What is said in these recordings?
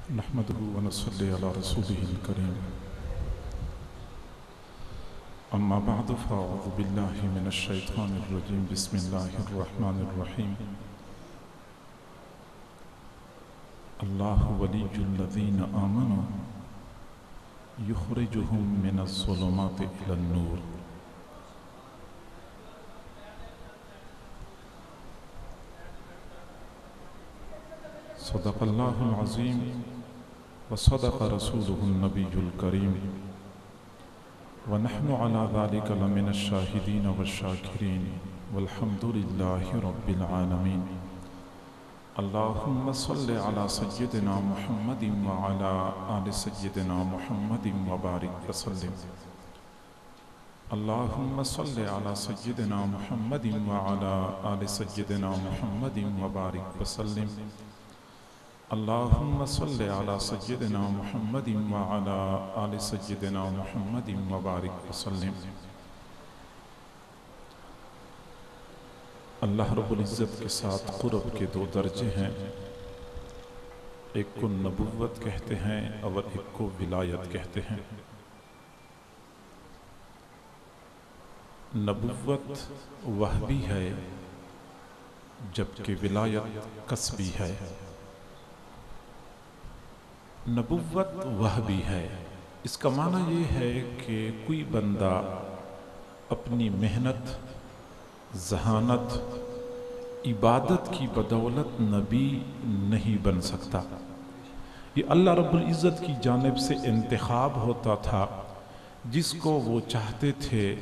نحمده ونصلي على رسوله الكريم. أما بعد فأعوذ بالله من الشيطان الرجيم. بسم الله الرحمن الرحيم. الله ولي الذين آمنوا يخرجهم من الظلمات إلى النور. صدق الله العظيم وصدق رسوله النبي الكريم ونحن على ذلك لمن الشاهدين والشاكرين والحمد لله رب العالمين. اللهم صل على سيدنا محمد وعلى آل سيدنا محمد وبارك وسلم. اللهم صل على سيدنا محمد وعلى آل سيدنا محمد وبارك وسلم. اللهم صل على سيدنا محمد وعلى آل سيدنا محمد وبارك وسلم. اللہ رب العزت کے ساتھ قرب کے دو درجے ہیں، ایک کو نبوت کہتے ہیں اور ایک کو ولایت کہتے ہیں. نبوت وہبی ہے جبکہ ولایت کسبی ہے. نبوت وہبی ہے، اس کا معنی یہ ہے کہ کوئی بندہ اپنی محنت، ذہانت، عبادت کی بدولت نبی نہیں بن سکتا. یہ اللہ رب العزت کی جانب سے انتخاب ہوتا تھا، جس کو وہ چاہتے تھے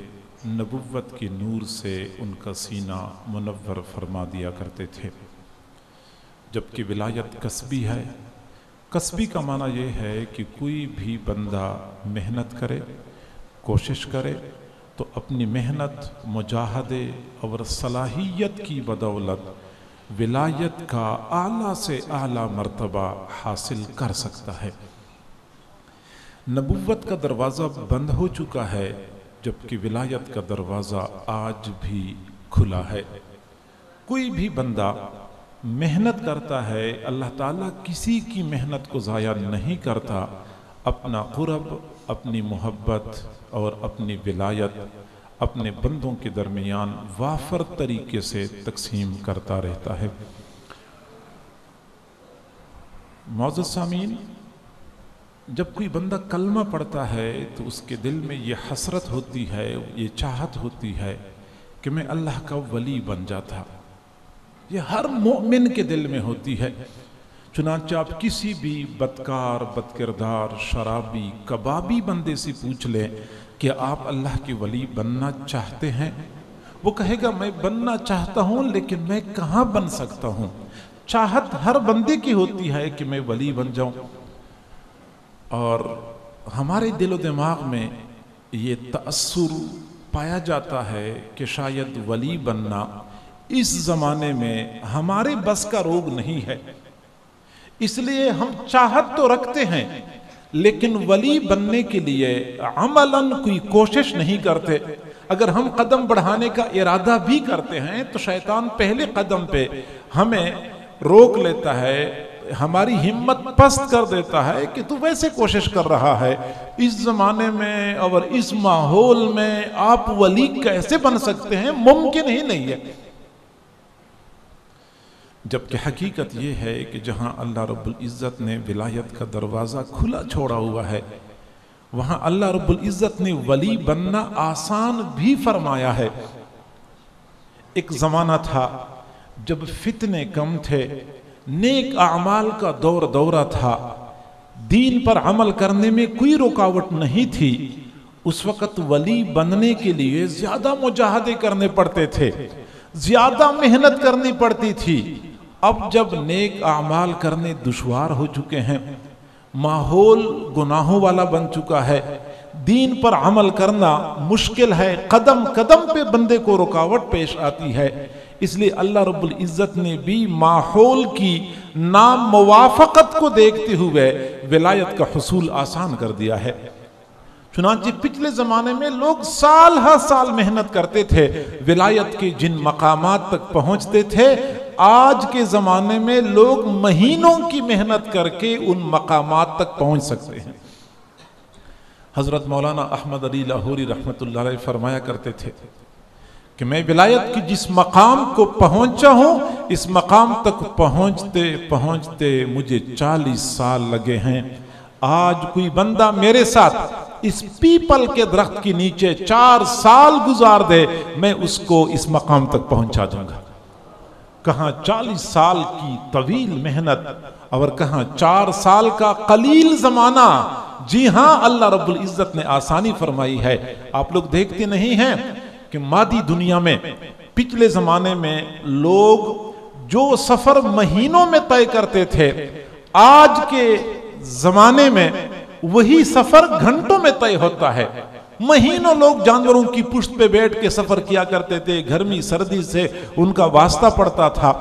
نبوت کے نور سے ان کا سینہ منور فرما دیا کرتے تھے. جبکہ ولایت کسبی ہے. کسبی کا معنی یہ ہے کہ کوئی بھی بندہ محنت کرے، کوشش کرے تو اپنی محنت، مجاہدے اور صلاحیت کی بدولت ولایت کا اعلیٰ سے اعلیٰ مرتبہ حاصل کر سکتا ہے. نبوت کا دروازہ بند ہو چکا ہے جبکہ ولایت کا دروازہ آج بھی کھلا ہے. کوئی بھی بندہ محنت کرتا ہے، اللہ تعالیٰ کسی کی محنت کو ضائع نہیں کرتا. اپنا قرب، اپنی محبت اور اپنی ولایت اپنے بندوں کے درمیان وافر طریقے سے تقسیم کرتا رہتا ہے. معزز سامعین، جب کوئی بندہ کلمہ پڑھتا ہے تو اس کے دل میں یہ حسرت ہوتی ہے، یہ چاہت ہوتی ہے کہ میں اللہ کا ولی بن جاتا. یہ ہر مومن کے دل میں ہوتی ہے. چنانچہ آپ کسی بھی بدکار، بدکردار، شرابی، کبابی بندے سے پوچھ لیں کہ آپ اللہ کے ولی بننا چاہتے ہیں، وہ کہے گا میں بننا چاہتا ہوں لیکن میں کہاں بن سکتا ہوں. چاہت ہر بندے کی ہوتی ہے کہ میں ولی بن جاؤں، اور ہمارے دل و دماغ میں یہ تأثر پایا جاتا ہے کہ شاید ولی بننا اس زمانے میں ہمارے بس کا روگ نہیں ہے. اس لیے ہم چاہت تو رکھتے ہیں لیکن ولی بننے کے لیے عملاً کوئی کوشش نہیں کرتے. اگر ہم قدم بڑھانے کا ارادہ بھی کرتے ہیں تو شیطان پہلے قدم پہ ہمیں روک لیتا ہے، ہماری ہمت پست کر دیتا ہے کہ تو ویسے کوشش کر رہا ہے. اس زمانے میں اور اس ماحول میں آپ ولی کیسے بن سکتے ہیں؟ ممکن ہی نہیں ہے. جبکہ حقیقت یہ ہے کہ جہاں اللہ رب العزت نے ولایت کا دروازہ کھلا چھوڑا ہوا ہے، وہاں اللہ رب العزت نے ولی بننا آسان بھی فرمایا ہے. ایک زمانہ تھا جب فتنے کم تھے، نیک اعمال کا دورہ تھا، دین پر عمل کرنے میں کوئی رکاوٹ نہیں تھی. اس وقت ولی بننے کے لیے زیادہ مجاہدے کرنے پڑتے تھے، زیادہ محنت کرنی پڑتی تھی. اب جب نیک اعمال کرنے دشوار ہو چکے ہیں، ماحول گناہوں والا بن چکا ہے، دین پر عمل کرنا مشکل ہے، قدم قدم پہ بندے کو رکاوٹ پیش آتی ہے. اس لیے اللہ رب العزت نے بھی ماحول کی ناموافقت کو دیکھتے ہوئے ولایت کا حصول آسان کر دیا ہے. چنانچہ پچھلے زمانے میں لوگ سال ہر سال محنت کرتے تھے، ولایت کے جن مقامات تک پہنچتے تھے آج کے زمانے میں لوگ مہینوں کی محنت کر کے ان مقامات تک پہنچ سکتے ہیں۔ حضرت مولانا احمد علی لاہوری رحمۃ اللہ علیہ فرمایا کرتے تھے کہ میں ولایت کی جس مقام کو پہنچا ہوں، اس مقام تک پہنچتے پہنچتے مجھے 40 سال لگے ہیں۔ آج کوئی بندہ میرے ساتھ اس پیپل کے درخت کے نیچے 4 سال گزار دے، میں اس کو اس مقام تک پہنچا دوں گا۔ کہاں 40 سال کی طویل محنت اور کہاں 4 سال کا قلیل زمانہ۔ جی ہاں، اللہ رب العزت نے آسانی فرمائی ہے۔ آپ لوگ دیکھتے نہیں ہیں کہ مادی دنیا میں پچھلے زمانے میں لوگ جو سفر مہینوں میں طے کرتے تھے، آج کے زمانے میں وہی سفر گھنٹوں میں طے ہوتا ہے۔ مہینوں لوگ جانوروں کی پشت پہ بیٹھ کے سفر کیا کرتے تھے، گرمی سردی سے ان کا واسطہ پڑتا تھا،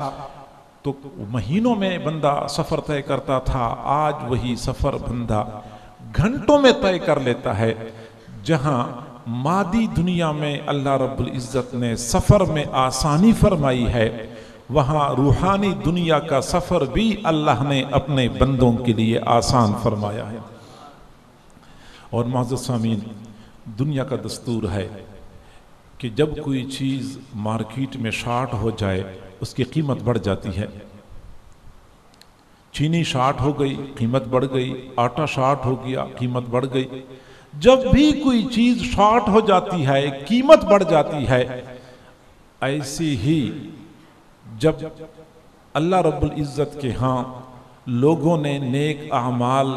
تو مہینوں میں بندہ سفر طے کرتا تھا۔ آج وہی سفر بندہ گھنٹوں میں طے کر لیتا ہے۔ جہاں مادی دنیا میں اللہ رب العزت نے سفر میں آسانی فرمائی ہے، وہاں روحانی دنیا کا سفر بھی اللہ نے اپنے بندوں کے لیے آسان فرمایا ہے۔ اور معزز سامعین، دنیا کا دستور ہے کہ جب کوئی چیز مارکیٹ میں شارٹ ہو جائے اس کی قیمت بڑھ جاتی ہے۔ چینی شارٹ ہو گئی، قیمت بڑھ گئی، آٹا شارٹ ہو گیا، قیمت بڑھ گئی۔ جب بھی کوئی چیز شارٹ ہو جاتی ہے قیمت بڑھ جاتی ہے۔ ایسی ہی جب اللہ رب العزت کے ہاں لوگوں نے نیک اعمال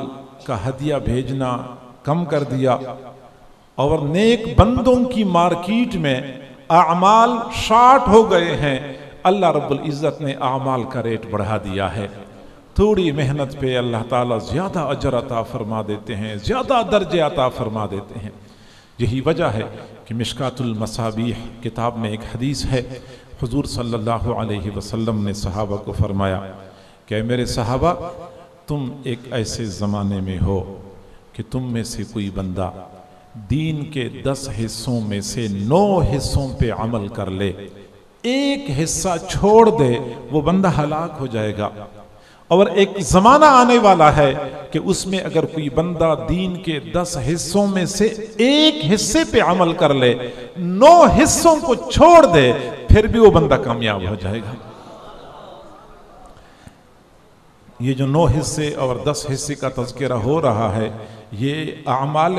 کا ہدیہ بھیجنا کم کر دیا اور نیک بندوں کی مارکیٹ میں اعمال شارٹ ہو گئے ہیں، اللہ رب العزت نے اعمال کا ریٹ بڑھا دیا ہے۔ تھوڑی محنت پہ اللہ تعالیٰ زیادہ اجر عطا فرما دیتے ہیں، زیادہ درجے عطا فرما دیتے ہیں۔ یہی وجہ ہے کہ مشکات المصابیح کتاب میں ایک حدیث ہے، حضور صلی اللہ علیہ وسلم نے صحابہ کو فرمایا کہ اے میرے صحابہ، تم ایک ایسے زمانے میں ہو کہ تم میں سے کوئی بندہ دین کے 10 حصوں میں سے 9 حصوں پہ عمل کر لے، ایک حصہ چھوڑ دے، وہ بندہ ہلاک ہو جائے گا۔ اور ایک زمانہ آنے والا ہے کہ اس میں اگر کوئی بندہ دین کے 10 حصوں میں سے ایک حصے پہ عمل کر لے، 9 حصوں کو چھوڑ دے، پھر بھی وہ بندہ کامیاب ہو جائے گا۔ یہ جو 9 حصے اور 10 حصے کا تذکرہ ہو رہا ہے، یہ اعمال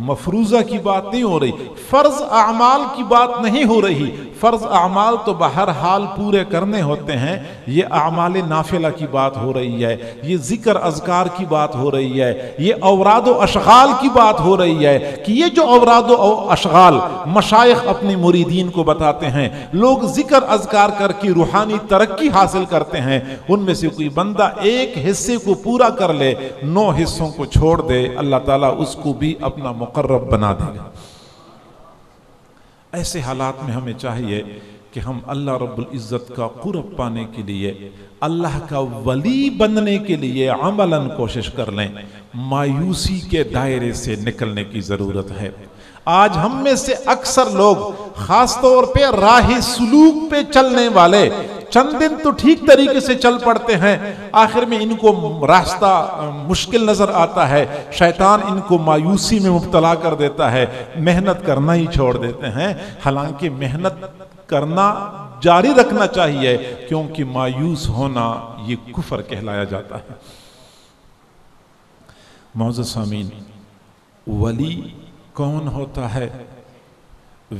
مفروضہ کی بات نہیں ہو رہی، فرض اعمال کی بات نہیں ہو رہی۔ فرض اعمال تو بہرحال پورے کرنے ہوتے ہیں، یہ اعمال نافلہ کی بات ہو رہی ہے، یہ ذکر اذکار کی بات ہو رہی ہے، یہ اوراد و اشغال کی بات ہو رہی ہے کہ یہ جو اوراد و اشغال مشائخ اپنے مریدین کو بتاتے ہیں، لوگ ذکر اذکار کر کے روحانی ترقی حاصل کرتے ہیں، ان میں سے کوئی بندہ ایک حصے کو پورا کر لے، 9 حصوں کو چھوڑ دے، اللہ تعالیٰ اس کو بھی اپنا مقرب بنا دے گا۔ ایسے حالات میں ہمیں چاہیے کہ ہم اللہ رب العزت کا قرب پانے کے لیے، اللہ کا ولی بننے کے لیے عملاً کوشش کر لیں۔ مایوسی کے دائرے سے نکلنے کی ضرورت ہے۔ آج ہم میں سے اکثر لوگ، خاص طور پہ راہ سلوک پہ چلنے والے، چند دن تو ٹھیک طریقے سے چل پڑتے ہیں، آخر میں ان کو راستہ مشکل نظر آتا ہے، شیطان ان کو مایوسی میں مبتلا کر دیتا ہے، محنت کرنا ہی چھوڑ دیتے ہیں۔ حالانکہ محنت کرنا جاری رکھنا چاہیے، کیونکہ مایوس ہونا یہ کفر کہلایا جاتا ہے۔ معزز سامعین، ولی کون ہوتا ہے؟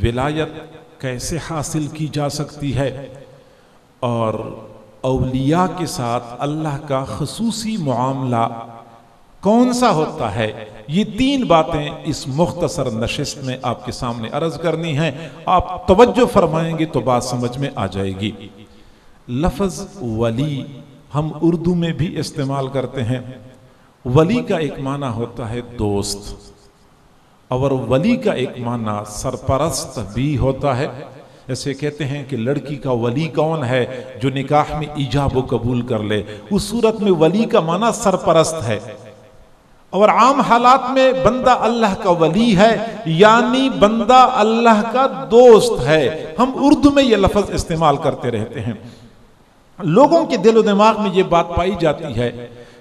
ولایت کیسے حاصل کی جا سکتی ہے؟ اور اولیاء کے ساتھ اللہ کا خصوصی معاملہ کون سا ہوتا ہے؟ یہ 3 باتیں اس مختصر نشست میں آپ کے سامنے عرض کرنی ہیں۔ آپ توجہ فرمائیں گے تو بات سمجھ میں آ جائے گی۔ لفظ ولی ہم اردو میں بھی استعمال کرتے ہیں۔ ولی کا ایک معنی ہوتا ہے دوست، اور ولی کا ایک معنی سرپرست بھی ہوتا ہے۔ ایسے کہتے ہیں کہ لڑکی کا ولی کون ہے؟ جو نکاح میں ایجاب و قبول کر لے، اس صورت میں ولی کا معنی سرپرست ہے۔ اور عام حالات میں بندہ اللہ کا ولی ہے، یعنی بندہ اللہ کا دوست ہے۔ ہم اردو میں یہ لفظ استعمال کرتے رہتے ہیں۔ لوگوں کے دل و دماغ میں یہ بات پائی جاتی ہے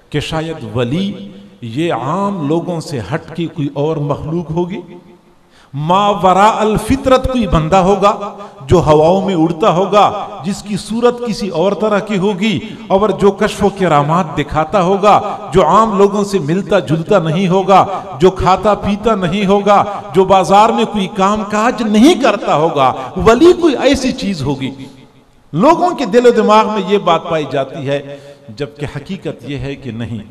کہ شاید ولی یہ عام لوگوں سے ہٹ کے کوئی اور مخلوق ہوگی، ما وراء الفطرت کوئی بندہ ہوگا جو ہواؤں میں اڑتا ہوگا، جس کی صورت کسی اور طرح کی ہوگی، اور جو کشف و کرامات دکھاتا ہوگا، جو عام لوگوں سے ملتا جلتا نہیں ہوگا، جو کھاتا پیتا نہیں ہوگا، جو بازار میں کوئی کام کاج نہیں کرتا ہوگا، ولی کوئی ایسی چیز ہوگی۔ لوگوں کے دل و دماغ میں یہ بات پائی جاتی ہے، جبکہ حقیقت یہ ہے کہ نہیں،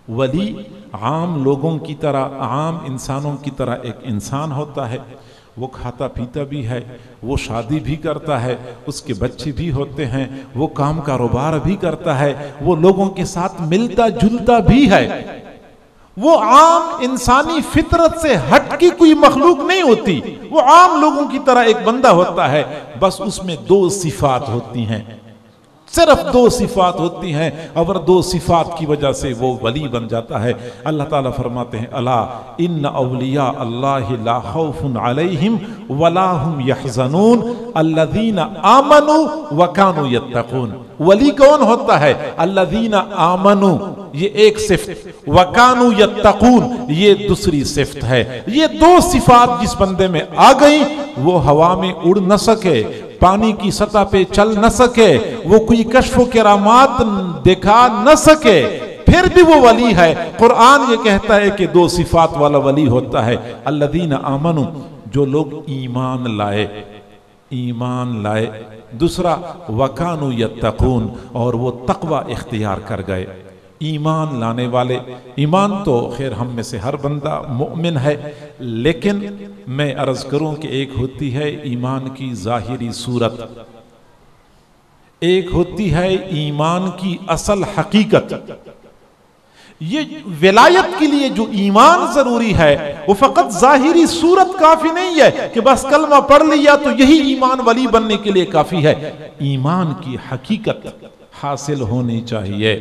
ولی عام لوگوں کی طرح، عام انسانوں کی طرح ایک انسان ہوتا ہے، وہ کھاتا پیتا بھی ہے، وہ شادی بھی کرتا ہے، اس کے بچے بھی ہوتے ہیں، وہ کام کاروبار بھی کرتا ہے، وہ لوگوں کے ساتھ ملتا جلتا بھی ہے۔ وہ عام انسانی فطرت سے ہٹ کی کوئی مخلوق نہیں ہوتی، وہ عام لوگوں کی طرح ایک بندہ ہوتا ہے، بس اس میں دو صفات ہوتی ہیں، صرف دو صفات ہوتی ہیں، اور دو صفات کی وجہ سے وہ ولی بن جاتا ہے۔ اللہ تعالیٰ فرماتے ہیں الا ان اولیاء اللہ لا خوف علیہم ولا هم يحزنون الذین آمنوا وکانوا یتقون۔ ولی کون ہوتا ہے؟ الذین آمنوا، یہ ایک صفت، وکانوا یتقون یہ دوسری صفت ہے۔ یہ دو صفات جس بندے میں آ گئی، وہ ہوا میں اڑ نہ سکے، پانی کی سطح پہ چل نہ سکے، وہ کوئی کشف و کرامات دکھا نہ سکے، پھر بھی وہ ولی ہے۔ قرآن یہ کہتا ہے کہ دو صفات والا ولی ہوتا ہے، الذین آمنوا، جو لوگ ایمان لائے، ایمان لائے، دوسرا وکانوا یتقون، اور وہ تقوی اختیار کر گئے۔ ایمان لانے والے، ایمان تو خیر ہم میں سے ہر بندہ مؤمن ہے، لیکن میں عرض کروں کہ ایک ہوتی ہے ایمان کی ظاہری صورت، ایک ہوتی ہے ایمان کی اصل حقیقت۔ یہ ولایت کے لیے جو ایمان ضروری ہے، وہ فقط ظاہری صورت کافی نہیں ہے کہ بس کلمہ پڑھ لیا تو یہی ایمان ولی بننے کے لیے کافی ہے۔ ایمان کی حقیقت حاصل ہونی چاہیے۔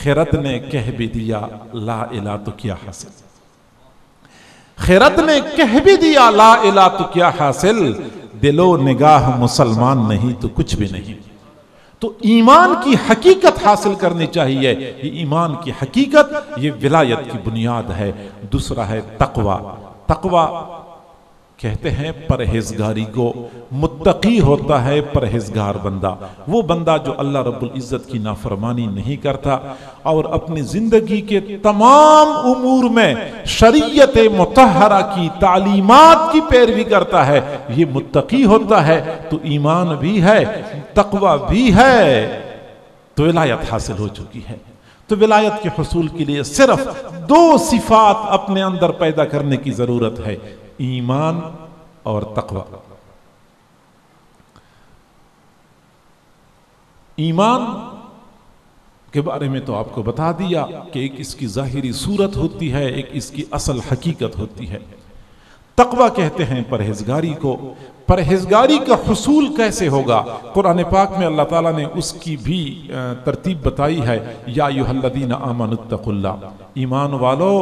خرد نے کہہ بھی دیا لا الہ تو کیا حاصل، خرد نے کہہ بھی دیا لا الہ تو کیا حاصل، دل و نگاہ مسلمان نہیں تو کچھ بھی نہیں۔ تو ایمان کی حقیقت حاصل کرنی چاہیے، یہ ایمان کی حقیقت یہ ولایت کی بنیاد ہے۔ دوسرا ہے تقوی۔ تقوی کہتے ہیں پرہیزگاری کو، متقی ہوتا ہے پرہیزگار بندہ، وہ بندہ جو اللہ رب العزت کی نافرمانی نہیں کرتا اور اپنی زندگی کے تمام امور میں شریعت مطہرہ کی تعلیمات کی پیروی کرتا ہے، یہ متقی ہوتا ہے۔ تو ایمان بھی ہے، تقوی بھی ہے، تو ولایت حاصل ہو چکی ہے۔ تو ولایت کے حصول کے لیے صرف دو صفات اپنے اندر پیدا کرنے کی ضرورت ہے، ایمان اور تقوی۔ ایمان کے بارے میں تو آپ کو بتا دیا کہ ایک اس کی ظاہری صورت ہوتی ہے، ایک اس کی اصل حقیقت ہوتی ہے۔ تقوی کہتے ہیں پرہیزگاری کو۔ پرہیزگاری کا حصول کیسے ہوگا؟ قرآن پاک میں اللہ تعالیٰ نے اس کی بھی ترتیب بتائی ہے، یا ایھا الذین آمنوا اتقوا اللہ، ایمان والو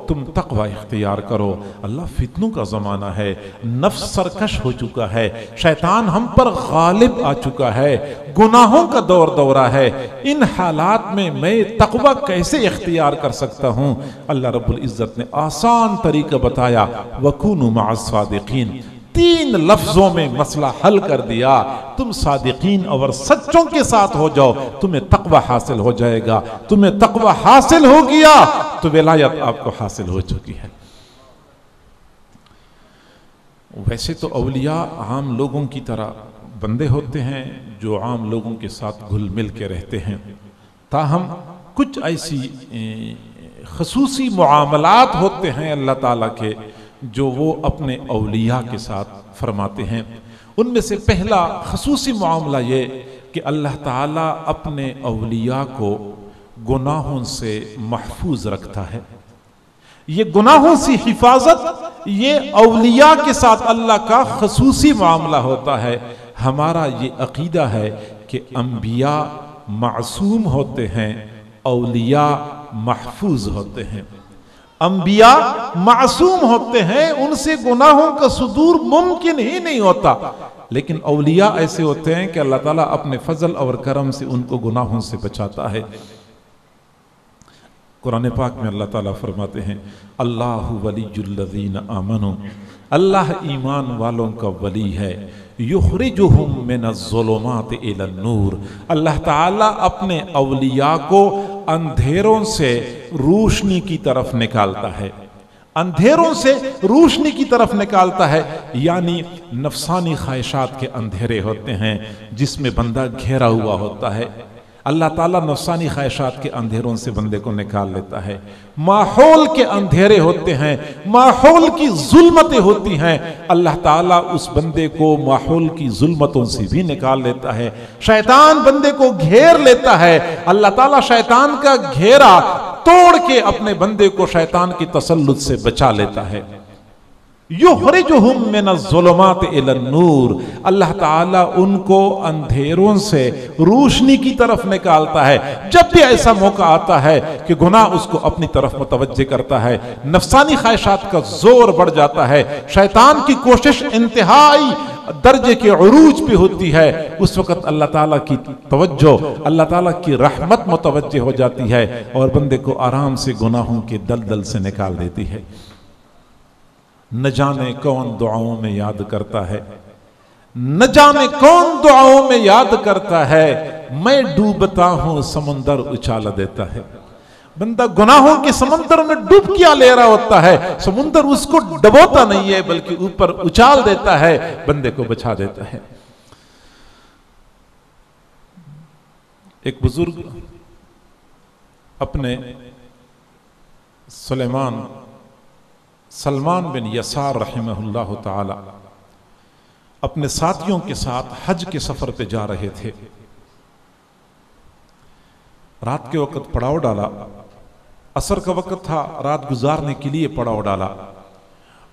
تم تقوی اختیار کرو۔ اللہ فتنوں کا زمانہ ہے، نفس سرکش ہو چکا ہے، شیطان ہم پر غالب آ چکا ہے، گناہوں کا دور دورہ ہے، ان حالات میں تقوی کیسے اختیار کر سکتا ہوں؟ اللہ رب العزت نے آسان طریقہ بتایا، وَكُونُوا مَعَ الصَّادِقِينَ، 3 لفظوں میں مسئلہ حل کر دیا۔ تم صادقین اور سچوں کے ساتھ ہو جاؤ، تمہیں تقوی حاصل ہو جائے گا۔ تمہیں تقوی حاصل ہو گیا تو ولایت آپ کو حاصل ہو چکی ہے۔ ویسے تو اولیاء عام لوگوں کی طرح بندے ہوتے ہیں جو عام لوگوں کے ساتھ گھل مل کے رہتے ہیں، تاہم کچھ ایسی خصوصی معاملات ہوتے ہیں اللہ تعالیٰ کے جو وہ اپنے اولیاء کے ساتھ فرماتے ہیں۔ ان میں سے پہلا خصوصی معاملہ یہ کہ اللہ تعالیٰ اپنے اولیاء کو گناہوں سے محفوظ رکھتا ہے۔ یہ گناہوں سے حفاظت یہ اولیاء کے ساتھ اللہ کا خصوصی معاملہ ہوتا ہے۔ ہمارا یہ عقیدہ ہے کہ انبیاء معصوم ہوتے ہیں، اولیاء محفوظ ہوتے ہیں۔ انبیاء معصوم ہوتے ہیں، ان سے گناہوں کا صدور ممکن ہی نہیں ہوتا، لیکن اولیاء ایسے ہوتے ہیں کہ اللہ تعالیٰ اپنے فضل اور کرم سے ان کو گناہوں سے بچاتا ہے۔ قرآن پاک میں اللہ تعالیٰ فرماتے ہیں اللہ ولی الذین آمنوا، اللہ ایمان والوں کا ولی ہے، یخرجہم من الظلمات الی النور، اللہ تعالیٰ اپنے اولیاء کو اندھیروں سے روشنی کی طرف نکالتا ہے، اندھیروں سے روشنی کی طرف نکالتا ہے، یعنی نفسانی خواہشات کے اندھیرے ہوتے ہیں جس میں بندہ گھیرا ہوا ہوتا ہے، اللہ تعالیٰ نفسانی خواہشات کے اندھیروں سے بندے کو نکال لیتا ہے۔ ماحول کے اندھیرے ہوتے ہیں، ماحول کی ظلمتیں ہوتی ہیں، اللہ تعالیٰ اس بندے کو ماحول کی ظلمتوں سے بھی نکال لیتا ہے۔ شیطان بندے کو گھیر لیتا ہے، اللہ تعالیٰ شیطان کا گھیرا توڑ کے اپنے بندے کو شیطان کی تسلط سے بچا لیتا ہے۔ یخرجہم من الظلمات الی النور، اللہ تعالیٰ ان کو اندھیروں سے روشنی کی طرف نکالتا ہے۔ جب بھی ایسا موقع آتا ہے کہ گناہ اس کو اپنی طرف متوجہ کرتا ہے، نفسانی خواہشات کا زور بڑھ جاتا ہے، شیطان کی کوشش انتہائی درجے کے عروج پہ ہوتی ہے، اس وقت اللہ تعالیٰ کی توجہ، اللہ تعالیٰ کی رحمت متوجہ ہو جاتی ہے اور بندے کو آرام سے گناہوں کے دلدل سے نکال دیتی ہے۔ نہ جانے کون دعاؤں میں یاد کرتا ہے، نہ جانے کون دعاؤں میں یاد کرتا ہے، میں ڈوبتا ہوں سمندر اچھالا دیتا ہے۔ بندہ گناہوں کے سمندر میں ڈبکیاں لے رہا ہوتا ہے، سمندر اس کو ڈبوتا نہیں ہے بلکہ اوپر اچھال دیتا ہے، بندے کو بچا دیتا ہے۔ ایک بزرگ اپنے سلمان بن یسار رحمہ اللہ تعالی اپنے ساتھیوں کے ساتھ حج کے سفر پہ جا رہے تھے، رات کے وقت پڑاؤ ڈالا، عصر کا وقت تھا، رات گزارنے کے لیے پڑاؤ ڈالا،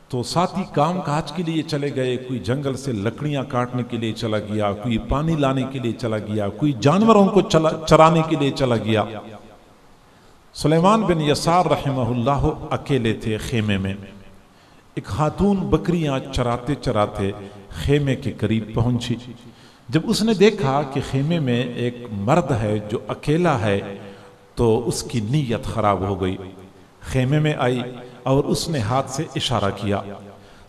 تو ساتھی کام کاج کے لیے چلے گئے، کوئی جنگل سے لکڑیاں کاٹنے کے لیے چلا گیا، کوئی پانی لانے کے لیے چلا گیا، کوئی جانوروں کو چرانے کے لیے چلا گیا۔ سلیمان بن یسار رحمہ اللہ اکیلے تھے خیمے میں، ایک خاتون بکریاں چراتے چراتے خیمے کے قریب پہنچی، جب اس نے دیکھا کہ خیمے میں ایک مرد ہے جو اکیلا ہے تو اس کی نیت خراب ہو گئی، خیمے میں آئی اور اس نے ہاتھ سے اشارہ کیا۔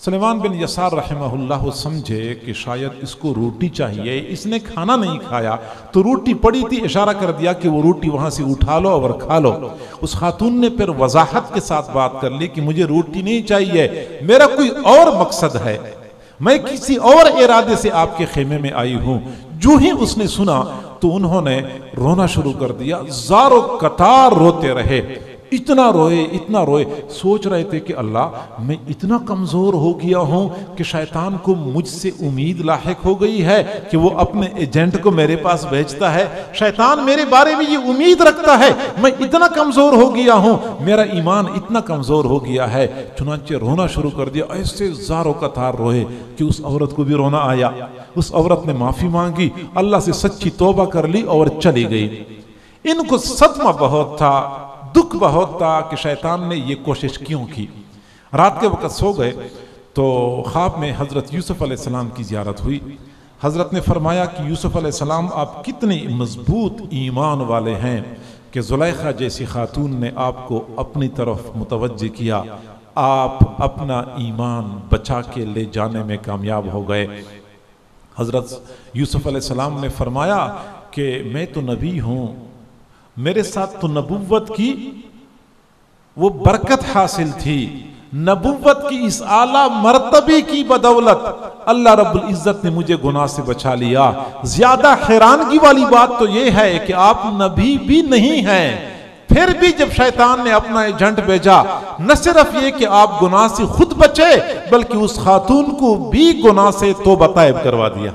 سلیمان بن یسار رحمہ اللہ سمجھے کہ شاید اس کو روٹی چاہیے، اس نے کھانا نہیں کھایا تو روٹی پڑی تھی، اشارہ کر دیا کہ وہ روٹی وہاں سے اٹھا لو اور کھا لو۔ اس خاتون نے پھر وضاحت کے ساتھ بات کر لی کہ مجھے روٹی نہیں چاہیے، میرا کوئی اور مقصد ہے، میں کسی اور ارادے سے آپ کے خیمے میں آئی ہوں۔ جو ہی اس نے سنا تو انہوں نے رونا شروع کر دیا، زارو قطار روتے رہے، اتنا روئے، سوچ رہے تھے کہ اللہ میں اتنا کمزور ہو گیا ہوں کہ شیطان کو مجھ سے امید لاحق ہو گئی ہے کہ وہ اپنے ایجنٹ کو میرے پاس بھیجتا ہے، شیطان میرے بارے میں یہ امید رکھتا ہے، میں اتنا کمزور ہو گیا ہوں، میرا ایمان اتنا کمزور ہو گیا ہے۔ چنانچہ رونا شروع کر دیا، ایسے زاروں کا تھار روئے کہ اس عورت کو بھی رونا آیا۔ اس عورت نے معافی مانگی، اللہ سے سچی توبہ کر لی اور چلی گئی۔ ان کو صدمہ بہت تھا، دکھ بہت تھا کہ شیطان نے یہ کوشش کیوں کی۔ رات کے وقت سو گئے تو خواب میں حضرت یوسف علیہ السلام کی زیارت ہوئی۔ حضرت نے فرمایا کہ یوسف علیہ السلام آپ کتنے مضبوط ایمان والے ہیں کہ زلیخا جیسی خاتون نے آپ کو اپنی طرف متوجہ کیا، آپ اپنا ایمان بچا کے لے جانے میں کامیاب ہو گئے۔ حضرت یوسف علیہ السلام نے فرمایا کہ میں تو نبی ہوں، میرے ساتھ تو نبوت کی وہ برکت حاصل تھی، نبوت کی اس اعلیٰ مرتبے کی بدولت اللہ رب العزت نے مجھے گناہ سے بچا لیا۔ زیادہ حیرانگی والی بات تو یہ ہے کہ آپ نبی بھی نہیں ہیں، پھر بھی جب شیطان نے اپنا ایجنٹ بھیجا، نہ صرف یہ کہ آپ گناہ سے خود بچے بلکہ اس خاتون کو بھی گناہ سے توبہ طائب کروا دیا۔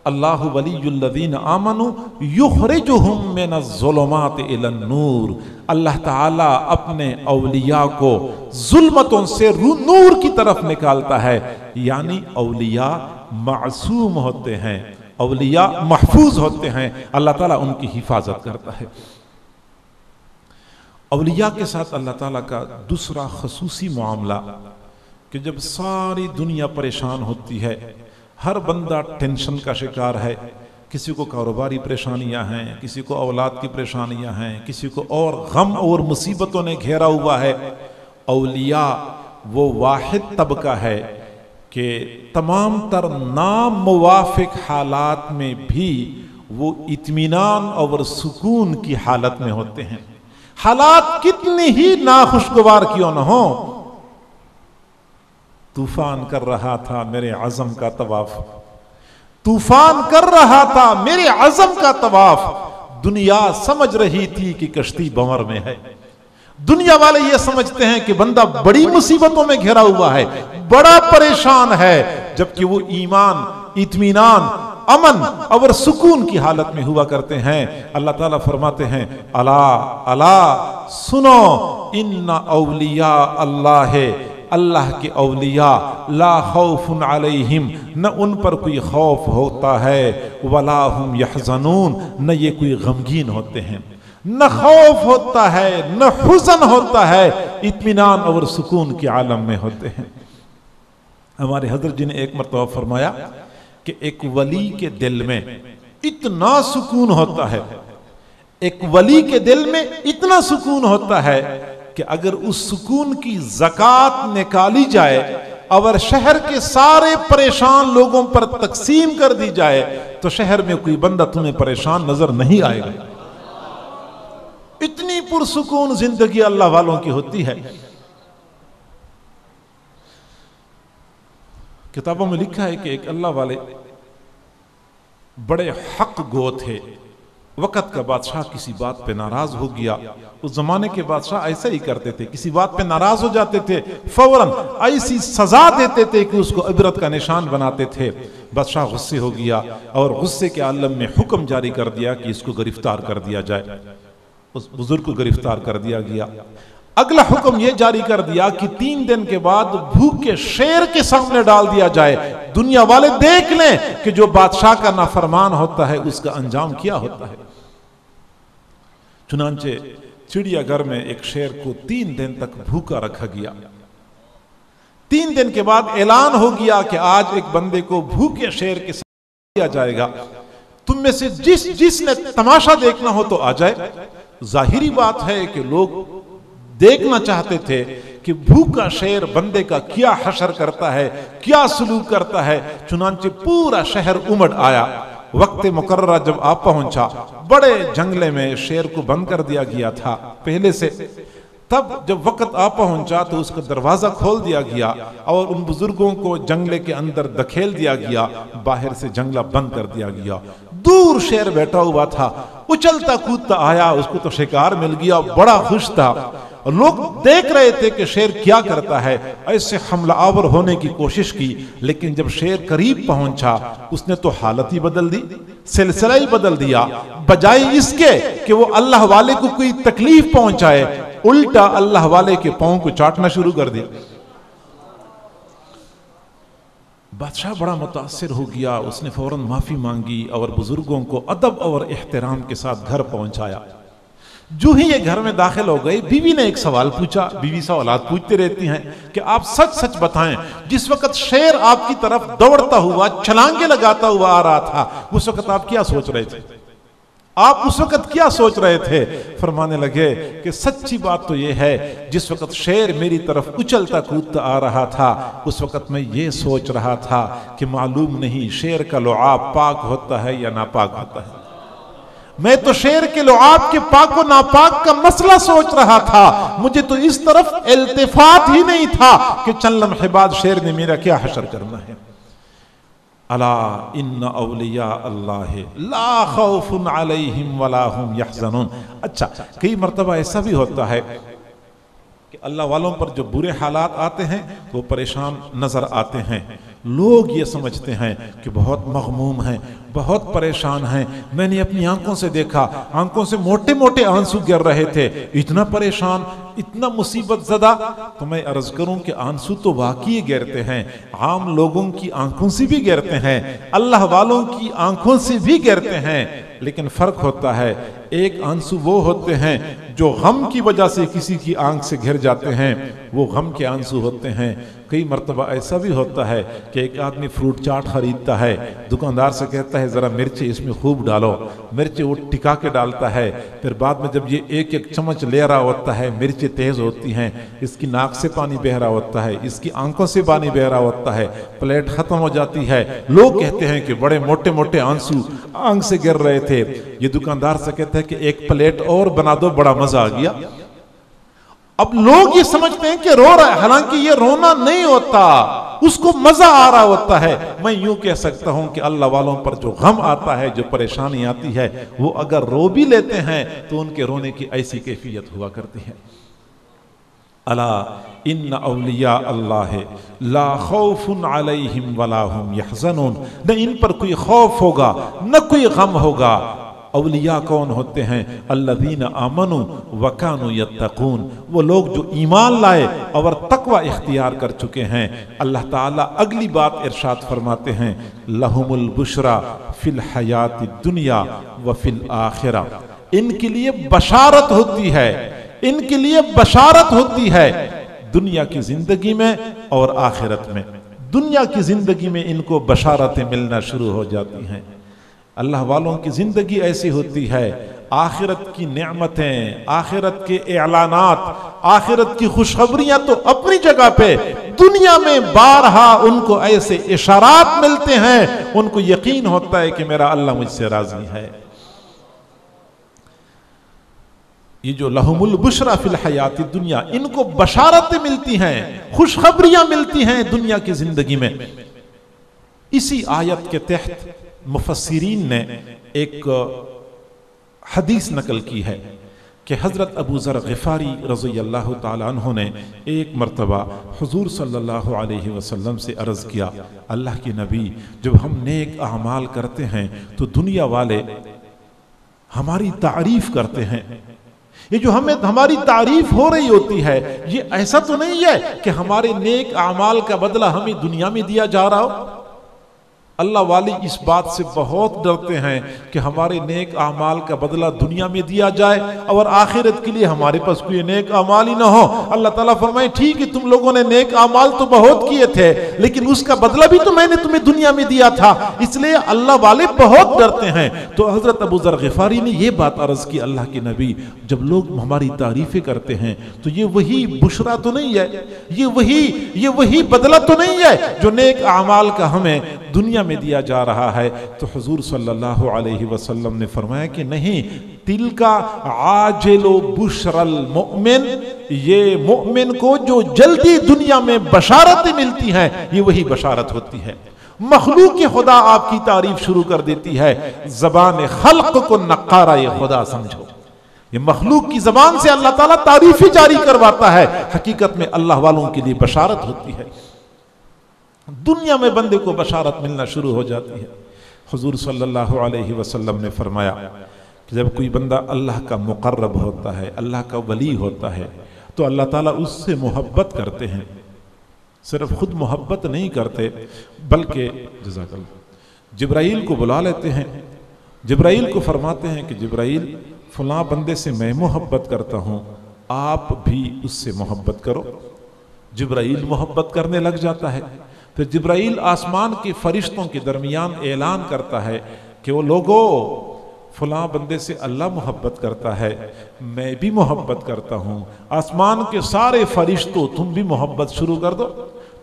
اللہ ولی الذین آمنوا یخرجہم من الظلمات الی النور، اللہ تعالیٰ اپنے اولیاء کو ظلمتوں سے نور کی طرف نکالتا ہے، یعنی اولیاء معصوم ہوتے ہیں، اولیاء محفوظ ہوتے ہیں، اللہ تعالیٰ ان کی حفاظت کرتا ہے۔ اولیاء کے ساتھ اللہ تعالیٰ کا دوسرا خصوصی معاملہ کہ جب ساری دنیا پریشان ہوتی ہے، ہر بندہ ٹینشن کا شکار ہے، کسی کو کاروباری پریشانیاں ہیں، کسی کو اولاد کی پریشانیاں ہیں، کسی کو اور غم اور مصیبتوں نے گھیرا ہوا ہے، اولیاء وہ واحد طبقہ ہے کہ تمام تر ناموافق حالات میں بھی وہ اطمینان اور سکون کی حالت میں ہوتے ہیں، حالات کتنی ہی ناخوشگوار کیوں نہ ہو۔ طوفان کر رہا تھا میرے عزم کا طواف، طوفان کر رہا تھا میرے عزم کا طواف، دنیا سمجھ رہی تھی کہ کشتی بھنور میں ہے۔ دنیا والے یہ سمجھتے ہیں کہ بندہ بڑی مصیبتوں میں گھرا ہوا ہے، بڑا پریشان ہے، جبکہ وہ ایمان، اطمینان، امن اور سکون کی حالت میں ہوا کرتے ہیں۔ اللہ تعالیٰ فرماتے ہیں الا الا سنو ان اولیاء اللہ، اللہ کے اولیاء لا خوف علیہم، نہ ان پر کوئی خوف ہوتا ہے، ولا ہم یحزنون، نہ یہ کوئی غمگین ہوتے ہیں، نہ خوف ہوتا ہے نہ حزن ہوتا ہے، اطمینان اور سکون کے عالم میں ہوتے ہیں۔ ہمارے حضرت جی نے ایک مرتبہ فرمایا کہ ایک ولی کے دل میں اتنا سکون ہوتا ہے، ایک ولی کے دل میں اتنا سکون ہوتا ہے کہ اگر اس سکون کی زکوٰۃ نکالی جائے اور شہر کے سارے پریشان لوگوں پر تقسیم کر دی جائے تو شہر میں کوئی بندہ تمہیں پریشان نظر نہیں آئے گا۔ اتنی پرسکون زندگی اللہ والوں کی ہوتی ہے۔ کتابوں میں لکھا ہے کہ ایک اللہ والے بڑے حق گو تھے، وقت کا بادشاہ کسی بات پہ ناراض ہو گیا، اس زمانے کے بادشاہ ایسا ہی کرتے تھے، کسی بات پہ ناراض ہو جاتے تھے فوراً ایسی سزا دیتے تھے کہ اس کو عبرت کا نشان بناتے تھے۔ بادشاہ غصے ہو گیا اور غصے کے عالم میں حکم جاری کر دیا کہ اس کو گرفتار کر دیا جائے، اس بزرگ کو گرفتار کر دیا گیا۔ اگلا حکم یہ جاری کر دیا کہ 3 دن کے بعد بھوکے شیر کے سامنے ڈال دیا جائے، دنیا والے دیکھ لیں کہ جو بادشاہ کا نافرمان ہوتا ہے اس کا انجام کیا ہوتا ہے۔ چنانچہ چڑیا گھر میں ایک شیر کو 3 دن تک بھوکا رکھا گیا۔ 3 دن کے بعد اعلان ہو گیا کہ آج ایک بندے کو بھوکے شیر کے سامنے دیا جائے گا، تم میں سے جس نے تماشا دیکھنا ہو تو آ جائے۔ ظاہری بات ہے کہ لوگ دیکھنا چاہتے تھے کہ بھوکا شیر بندے کا کیا حشر کرتا ہے، کیا سلوک کرتا ہے۔ چنانچہ پورا شہر امڑ آیا۔ وقت مقررہ جب آپ پہنچا، بڑے جنگلے میں شیر کو بند کر دیا گیا تھا پہلے سے، تب جب وقت آ پہنچا تو اس کا دروازہ کھول دیا گیا اور ان بزرگوں کو جنگلے کے اندر دکھیل دیا گیا، باہر سے جنگلہ بند کر دیا گیا۔ دور شیر بیٹھا ہوا تھا، اچھلتا کودتا آیا، اس کو تو شکار مل گیا، بڑا خوش تھا۔ لوگ دیکھ رہے تھے کہ شیر کیا کرتا ہے، ایسے حملہ آور ہونے کی کوشش کی، لیکن جب شیر قریب پہنچا اس نے تو حالت ہی بدل دی، سلسلہ ہی بدل دیا۔ بجائے اس کے کہ وہ اللہ والے کو کوئی تکلیف پہنچائے، الٹا اللہ والے کے پاؤں کو چاٹنا شروع کر دیا۔ بادشاہ بڑا متاثر ہو گیا، اس نے فوراً معافی مانگی اور بزرگوں کو ادب اور احترام کے ساتھ گھر پہنچایا۔ جو ہی یہ گھر میں داخل ہو گئی، بیوی نے ایک سوال پوچھا، بیوی سوالات پوچھتے رہتی ہیں کہ آپ سچ سچ بتائیں، جس وقت شیر آپ کی طرف دوڑتا ہوا، چھلانگے لگاتا ہوا آ رہا تھا، اس وقت آپ کیا سوچ رہے تھے؟ آپ اس وقت کیا سوچ رہے تھے؟ فرمانے لگے کہ سچی بات تو یہ ہے، جس وقت شیر میری طرف اچھلتا کودتا آ رہا تھا اس وقت میں یہ سوچ رہا تھا کہ معلوم نہیں شیر کا لعاب پاک ہوتا ہے یا ناپاک ہوتا ہے۔ میں تو شیر کے لعاب کے پاک و ناپاک کا مسئلہ سوچ رہا تھا، مجھے تو اس طرف التفات ہی نہیں تھا کہ چند لمحے بعد شیر نے میرا کیا حشر کرنا ہے۔ الا ان اولیاء اللہ لا خوف علیہم ولا ہم یحزنون۔ اچھا، کئی مرتبہ ایسا بھی ہوتا ہے کہ اللہ والوں پر جو برے حالات آتے ہیں وہ پریشان نظر آتے ہیں، لوگ یہ سمجھتے ہیں کہ بہت مغموم ہیں، بہت پریشان ہیں، میں نے اپنی آنکھوں سے دیکھا، آنکھوں سے موٹے موٹے آنسو گر رہے تھے، اتنا پریشان، اتنا مصیبت زدہ۔ تو میں عرض کروں کہ آنسو تو واقعی گرتے ہیں، عام لوگوں کی آنکھوں سے بھی گرتے ہیں، اللہ والوں کی آنکھوں سے بھی گرتے ہیں، لیکن فرق ہوتا ہے، ایک آنسو وہ ہوتے ہیں جو غم کی وجہ سے کسی کی آنکھ سے گر جاتے ہیں، وہ غم کے آنسو ہوتے ہیں۔ کئی مرتبہ ایسا بھی ہوتا ہے کہ ایک آدمی فروٹ چاٹ خریدتا ہے، دکاندار سے کہتا ہے ذرا مرچی اس میں خوب ڈالو، مرچی وہ ٹکا کے ڈالتا ہے، پھر بعد میں جب یہ ایک ایک چمچ لے رہا ہوتا ہے، مرچی تیز ہوتی ہیں، اس کی ناک سے پانی بہ رہا ہوتا ہے، اس کی آنکھوں سے پانی بہ رہا ہوتا ہے، پلیٹ ختم ہو جاتی ہے، لوگ کہتے ہیں کہ بڑے موٹے موٹے آنسو آنکھ سے گر رہے تھے، یہ دکاندار سے کہتا ہے کہ ایک پلیٹ اور بنا دو، بڑا مزہ آ گیا۔ اب لوگ یہ سمجھتے ہیں کہ رو رہا ہے، حالانکہ یہ رونا نہیں ہوتا، اس کو مزہ آ رہا ہوتا ہے۔ میں یوں کہہ سکتا ہوں کہ اللہ والوں پر جو غم آتا ہے، جو پریشانی آتی ہے، وہ اگر رو بھی لیتے ہیں تو ان کے رونے کی ایسی کیفیت ہوا کرتی ہے۔ الا ان اولیاء اللہ لا خوف علیہم ولا ہم یحزنون، نہ ان پر کوئی خوف ہوگا نہ کوئی غم ہوگا۔ اولیاء کون ہوتے ہیں؟ الذین آمنوا وکانوا یتقون، وہ لوگ جو ایمان لائے اور تقوی اختیار کر چکے ہیں۔ اللہ تعالیٰ اگلی بات ارشاد فرماتے ہیں، لہم البشرا فی الحیات الدنیا وفی الآخرہ، ان کے لیے بشارت ہوتی ہے، ان کے لیے بشارت ہوتی ہے دنیا کی زندگی میں اور آخرت میں۔ دنیا کی زندگی میں ان کو بشارتیں ملنا شروع ہو جاتی ہیں۔ اللہ والوں کی زندگی ایسی ہوتی ہے، آخرت کی نعمتیں، آخرت کے اعلانات، آخرت کی خوشخبریاں تو اپنی جگہ پہ، دنیا میں بارہا ان کو ایسے اشارات ملتے ہیں، ان کو یقین ہوتا ہے کہ میرا اللہ مجھ سے راضی ہے۔ یہ جو لہم البشرا فی الحیات الدنیا، ان کو بشارتیں ملتی ہیں، خوشخبریاں ملتی ہیں دنیا کی زندگی میں۔ اسی آیت کے تحت مفسرین نے ایک حدیث نقل کی ہے کہ حضرت ابو ذر غفاری رضی اللہ تعالیٰ عنہ نے ایک مرتبہ حضور صلی اللہ علیہ وسلم سے عرض کیا، اللہ کے نبی، جب ہم نیک اعمال کرتے ہیں تو دنیا والے ہماری تعریف کرتے ہیں، یہ جو ہماری تعریف ہو رہی ہوتی ہے، یہ ایسا تو نہیں ہے کہ ہمارے نیک اعمال کا بدلہ ہمیں دنیا میں دیا جا رہا ہو؟ اللہ والے اس بات سے بہت ڈرتے ہیں کہ ہمارے نیک اعمال کا بدلہ دنیا میں دیا جائے اور آخرت کے لیے ہمارے پاس کوئی نیک اعمال ہی نہ ہو۔ اللہ تعالیٰ فرمائے ٹھیک ہے، تم لوگوں نے نیک اعمال تو بہت کیے تھے، لیکن اس کا بدلہ بھی تو میں نے تمہیں دنیا میں دیا تھا، اس لیے اللہ والے بہت ڈرتے ہیں۔ تو حضرت ابو ذر غفاری نے یہ بات عرض کی، اللہ کے نبی، جب لوگ ہماری تعریفیں کرتے ہیں تو یہ وہی بشرا تو نہیں ہے، یہ وہی بدلہ تو نہیں ہے جو نیک اعمال کا ہمیں دنیا میں دیا جا رہا ہے؟ تو حضور صلی اللہ علیہ وسلم نے فرمایا کہ نہیں، تِلْکَ عَاجِلُ بُشْرَ الْمُؤْمِنِ، یہ مؤمن کو جو جلدی دنیا میں بشارتیں ملتی ہیں، یہ وہی بشارت ہوتی ہے۔ مخلوق خدا آپ کی تعریف شروع کر دیتی ہے، زبان خلق کو نقارہ یہ خدا سمجھو، یہ مخلوق کی زبان سے اللہ تعالیٰ تعریفی جاری کرواتا ہے، حقیقت میں اللہ والوں کے لیے بشارت ہوتی ہے۔ دنیا میں بندے کو بشارت ملنا شروع ہو جاتی ہے۔ حضور صلی اللہ علیہ وسلم نے فرمایا کہ جب کوئی بندہ اللہ کا مقرب ہوتا ہے، اللہ کا ولی ہوتا ہے، تو اللہ تعالیٰ اس سے محبت کرتے ہیں، صرف خود محبت نہیں کرتے بلکہ جزاک اللہ جبرائیل کو بلا لیتے ہیں، جبرائیل کو فرماتے ہیں کہ جبرائیل، فلاں بندے سے میں محبت کرتا ہوں، آپ بھی اس سے محبت کرو۔ جبرائیل محبت کرنے لگ جاتا ہے، پھر جبرائیل آسمان کے فرشتوں کے درمیان اعلان کرتا ہے کہ وہ لوگوں، فلاں بندے سے اللہ محبت کرتا ہے، میں بھی محبت کرتا ہوں، آسمان کے سارے فرشتوں تم بھی محبت شروع کر دو۔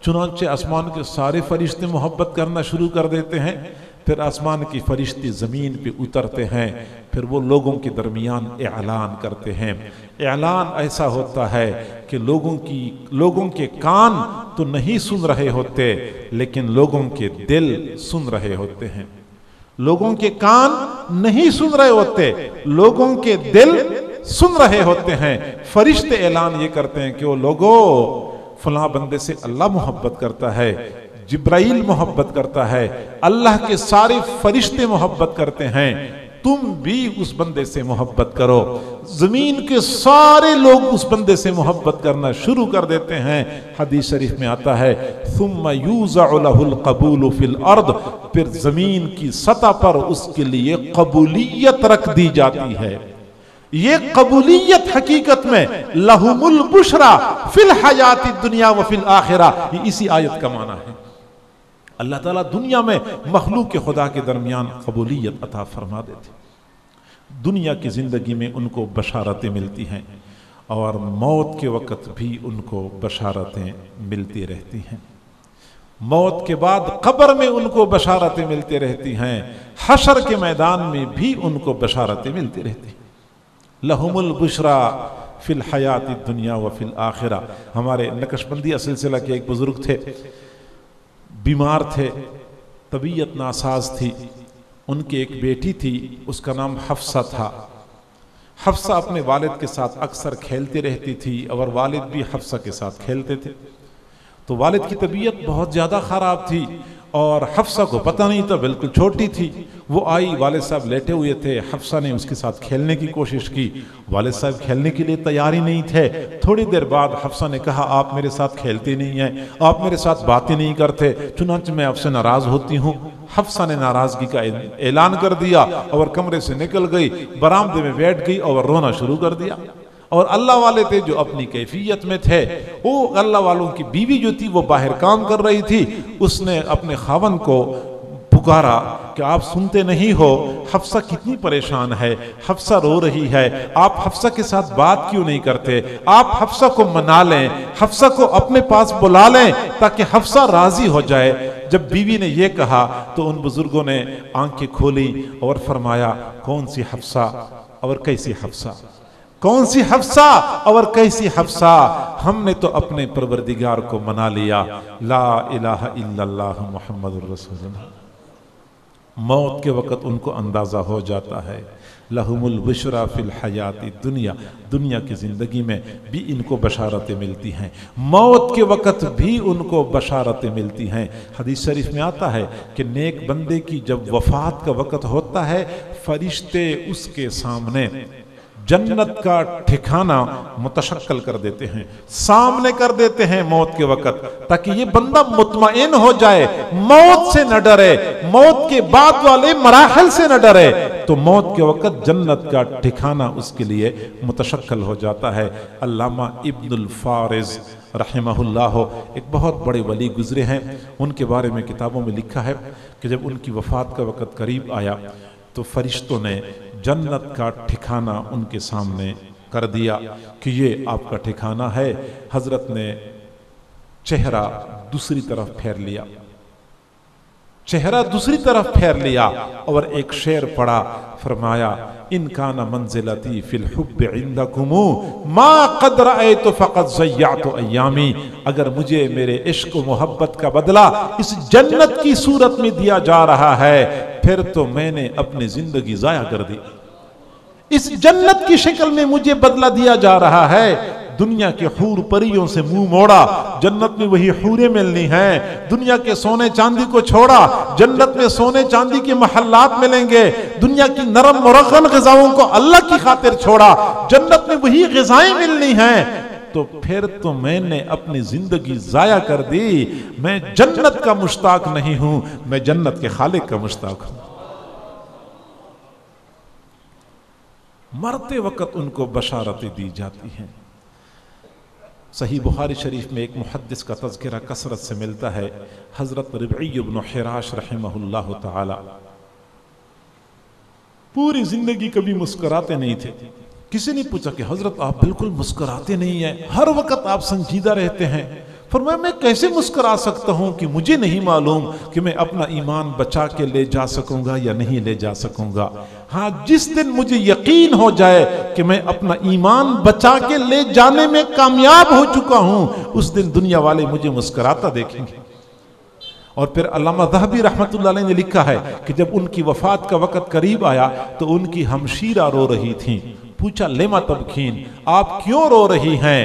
چنانچہ آسمان کے سارے فرشتے محبت کرنا شروع کر دیتے ہیں، پھر آسمان کی فرشتے زمین پہ اترتے ہیں، پھر وہ لوگوں کے درمیان اعلان کرتے ہیں۔ اعلان ایسا ہوتا ہے کہ لوگوں کے کان تو نہیں سن رہے ہوتے، لیکن لوگوں کے دل سن رہے ہوتے ہیں۔ لوگوں کے کان نہیں سن رہے ہوتے، لوگوں کے دل سن رہے ہوتے ہیں۔ فرشتے اعلان یہ کرتے ہیں کہ وہ لوگوں، فلاں بندے سے اللہ محبت کرتا ہے، جبرائیل محبت کرتا ہے، اللہ کے سارے فرشتے محبت کرتے ہیں، تم بھی اس بندے سے محبت کرو۔ زمین کے سارے لوگ اس بندے سے محبت کرنا شروع کر دیتے ہیں۔ حدیث شریف میں آتا ہے ثم یوزع له القبول فی الارض، پھر زمین کی سطح پر اس کے لیے قبولیت رکھ دی جاتی ہے۔ یہ قبولیت حقیقت میں لہم البشرا فی الحیات الدنیا وفی الآخرہ، یہ اسی آیت کا معنی ہے۔ اللہ تعالیٰ دنیا میں مخلوق کے خدا کے درمیان قبولیت عطا فرما دیتے، دنیا کی زندگی میں ان کو بشارتیں ملتی ہیں اور موت کے وقت بھی ان کو بشارتیں ملتی رہتی ہیں، موت کے بعد قبر میں ان کو بشارتیں ملتی رہتی ہیں، حشر کے میدان میں بھی ان کو بشارتیں ملتی رہتی ہیں۔ لہم البشرا فی الحیات الدنیا وفی الآخرہ۔ ہمارے نقشبندیہ سلسلہ کے ایک بزرگ تھے، بیمار تھے، طبیعت ناساز تھی، ان کی ایک بیٹی تھی، اس کا نام حفصہ تھا۔ حفصہ اپنے والد کے ساتھ اکثر کھیلتی رہتی تھی اور والد بھی حفصہ کے ساتھ کھیلتے تھے، تو والد کی طبیعت بہت زیادہ خراب تھی اور حفصہ کو پتہ نہیں تھا، بالکل چھوٹی تھی۔ وہ آئی، والد صاحب لیٹے ہوئے تھے، حفصہ نے اس کے ساتھ کھیلنے کی کوشش کی، والد صاحب کھیلنے کے لیے تیار ہی نہیں تھے۔ تھوڑی دیر بعد حفصہ نے کہا آپ میرے ساتھ کھیلتے نہیں ہیں، آپ میرے ساتھ باتیں نہیں کرتے، چنانچہ میں آپ سے ناراض ہوتی ہوں۔ حفصہ نے ناراضگی کا اعلان کر دیا اور کمرے سے نکل گئی، برآمدے میں بیٹھ گئی اور رونا شروع کر دیا۔ اور اللہ والے تھے جو اپنی کیفیت میں تھے، وہ اللہ والوں کی بیوی جو تھی وہ باہر کام کر رہی تھی، اس نے اپنے خاوند کو پکارا کہ آپ سنتے نہیں ہو، حفصہ کتنی پریشان ہے، حفصہ رو رہی ہے، آپ حفصہ کے ساتھ بات کیوں نہیں کرتے، آپ حفصہ کو منا لیں، حفصہ کو اپنے پاس بلا لیں تاکہ حفصہ راضی ہو جائے۔ جب بیوی نے یہ کہا تو ان بزرگوں نے آنکھیں کھولی اور فرمایا کون سی حفصہ اور کیسی حفصہ، کون سی حفصہ اور کیسی حفصہ، ہم نے تو اپنے پروردگار کو منا لیا، لا الہ الا اللہ محمد الرسول اللہ۔ موت کے وقت ان کو اندازہ ہو جاتا ہے لہم البشرا فی الحیات الدنیا، دنیا کی زندگی میں بھی ان کو بشارتیں ملتی ہیں، موت کے وقت بھی ان کو بشارتیں ملتی ہیں۔ حدیث شریف میں آتا ہے کہ نیک بندے کی جب وفات کا وقت ہوتا ہے، فرشتے اس کے سامنے جنت کا ٹھکانہ متشکل کر دیتے ہیں، سامنے کر دیتے ہیں موت کے وقت، تاکہ یہ بندہ مطمئن ہو جائے، موت سے نہ ڈرے، موت کے بعد والے مراحل سے نہ ڈرے، تو موت کے وقت جنت کا ٹھکانہ اس کے لیے متشکل ہو جاتا ہے۔ علامہ ابن الفارض رحمہ اللہ ایک بہت بڑے ولی گزرے ہیں، ان کے بارے میں کتابوں میں لکھا ہے کہ جب ان کی وفات کا وقت قریب آیا تو فرشتوں نے جنت کا ٹھکانہ ان کے سامنے کر دیا کہ یہ آپ کا ٹھکانہ ہے۔ حضرت نے چہرہ دوسری طرف پھیر لیا، چہرہ دوسری طرف پھیر لیا اور ایک شعر پڑھا، فرمایا ان کان منزلتی فی الحب عندکم ما قد رأیت فقد ضیعت ایامی، اگر مجھے میرے عشق و محبت کا بدلہ اس جنت کی صورت میں دیا جا رہا ہے، پھر تو میں نے اپنی زندگی ضائع کر دی، اس جنت کی شکل میں مجھے بدلہ دیا جا رہا ہے۔ دنیا کے حور پریوں سے منہ موڑا، جنت میں وہی حوریں ملنی ہیں، دنیا کے سونے چاندی کو چھوڑا، جنت میں سونے چاندی کے محلات ملیں گے، دنیا کی نرم مرغن غذاؤں کو اللہ کی خاطر چھوڑا، جنت میں وہی غذائیں ملنی ہیں، تو پھر تو میں نے اپنی زندگی ضائع کر دی، میں جنت کا مشتاق نہیں ہوں، میں جنت کے خالق کا مشتاق ہوں۔ مرتے وقت ان کو بشارتیں دی جاتی ہیں۔ صحیح بخاری شریف میں ایک محدث کا تذکرہ کثرت سے ملتا ہے، حضرت ربعی بن حراش رحمہ اللہ تعالی پوری زندگی کبھی مسکراتے نہیں تھے۔ کسی نے پوچھا کہ حضرت آپ بالکل مسکراتے نہیں ہیں، ہر وقت آپ سنجیدہ رہتے ہیں۔ فرمایا میں کیسے مسکرا سکتا ہوں کہ مجھے نہیں معلوم کہ میں اپنا ایمان بچا کے لے جا سکوں گا یا نہیں لے جا سکوں گا، ہاں جس دن مجھے یقین ہو جائے کہ میں اپنا ایمان بچا کے لے جانے میں کامیاب ہو چکا ہوں، اس دن دنیا والے مجھے مسکراتا دیکھیں گے۔ اور پھر علامہ ذہبی رحمت اللہ علیہ نے لکھا ہے کہ جب ان کی وفات کا وقت قریب آیا تو ان کی ہمشیرہ رو رہی تھیں، پوچھا لما تبکین، آپ کیوں رو رہی ہیں؟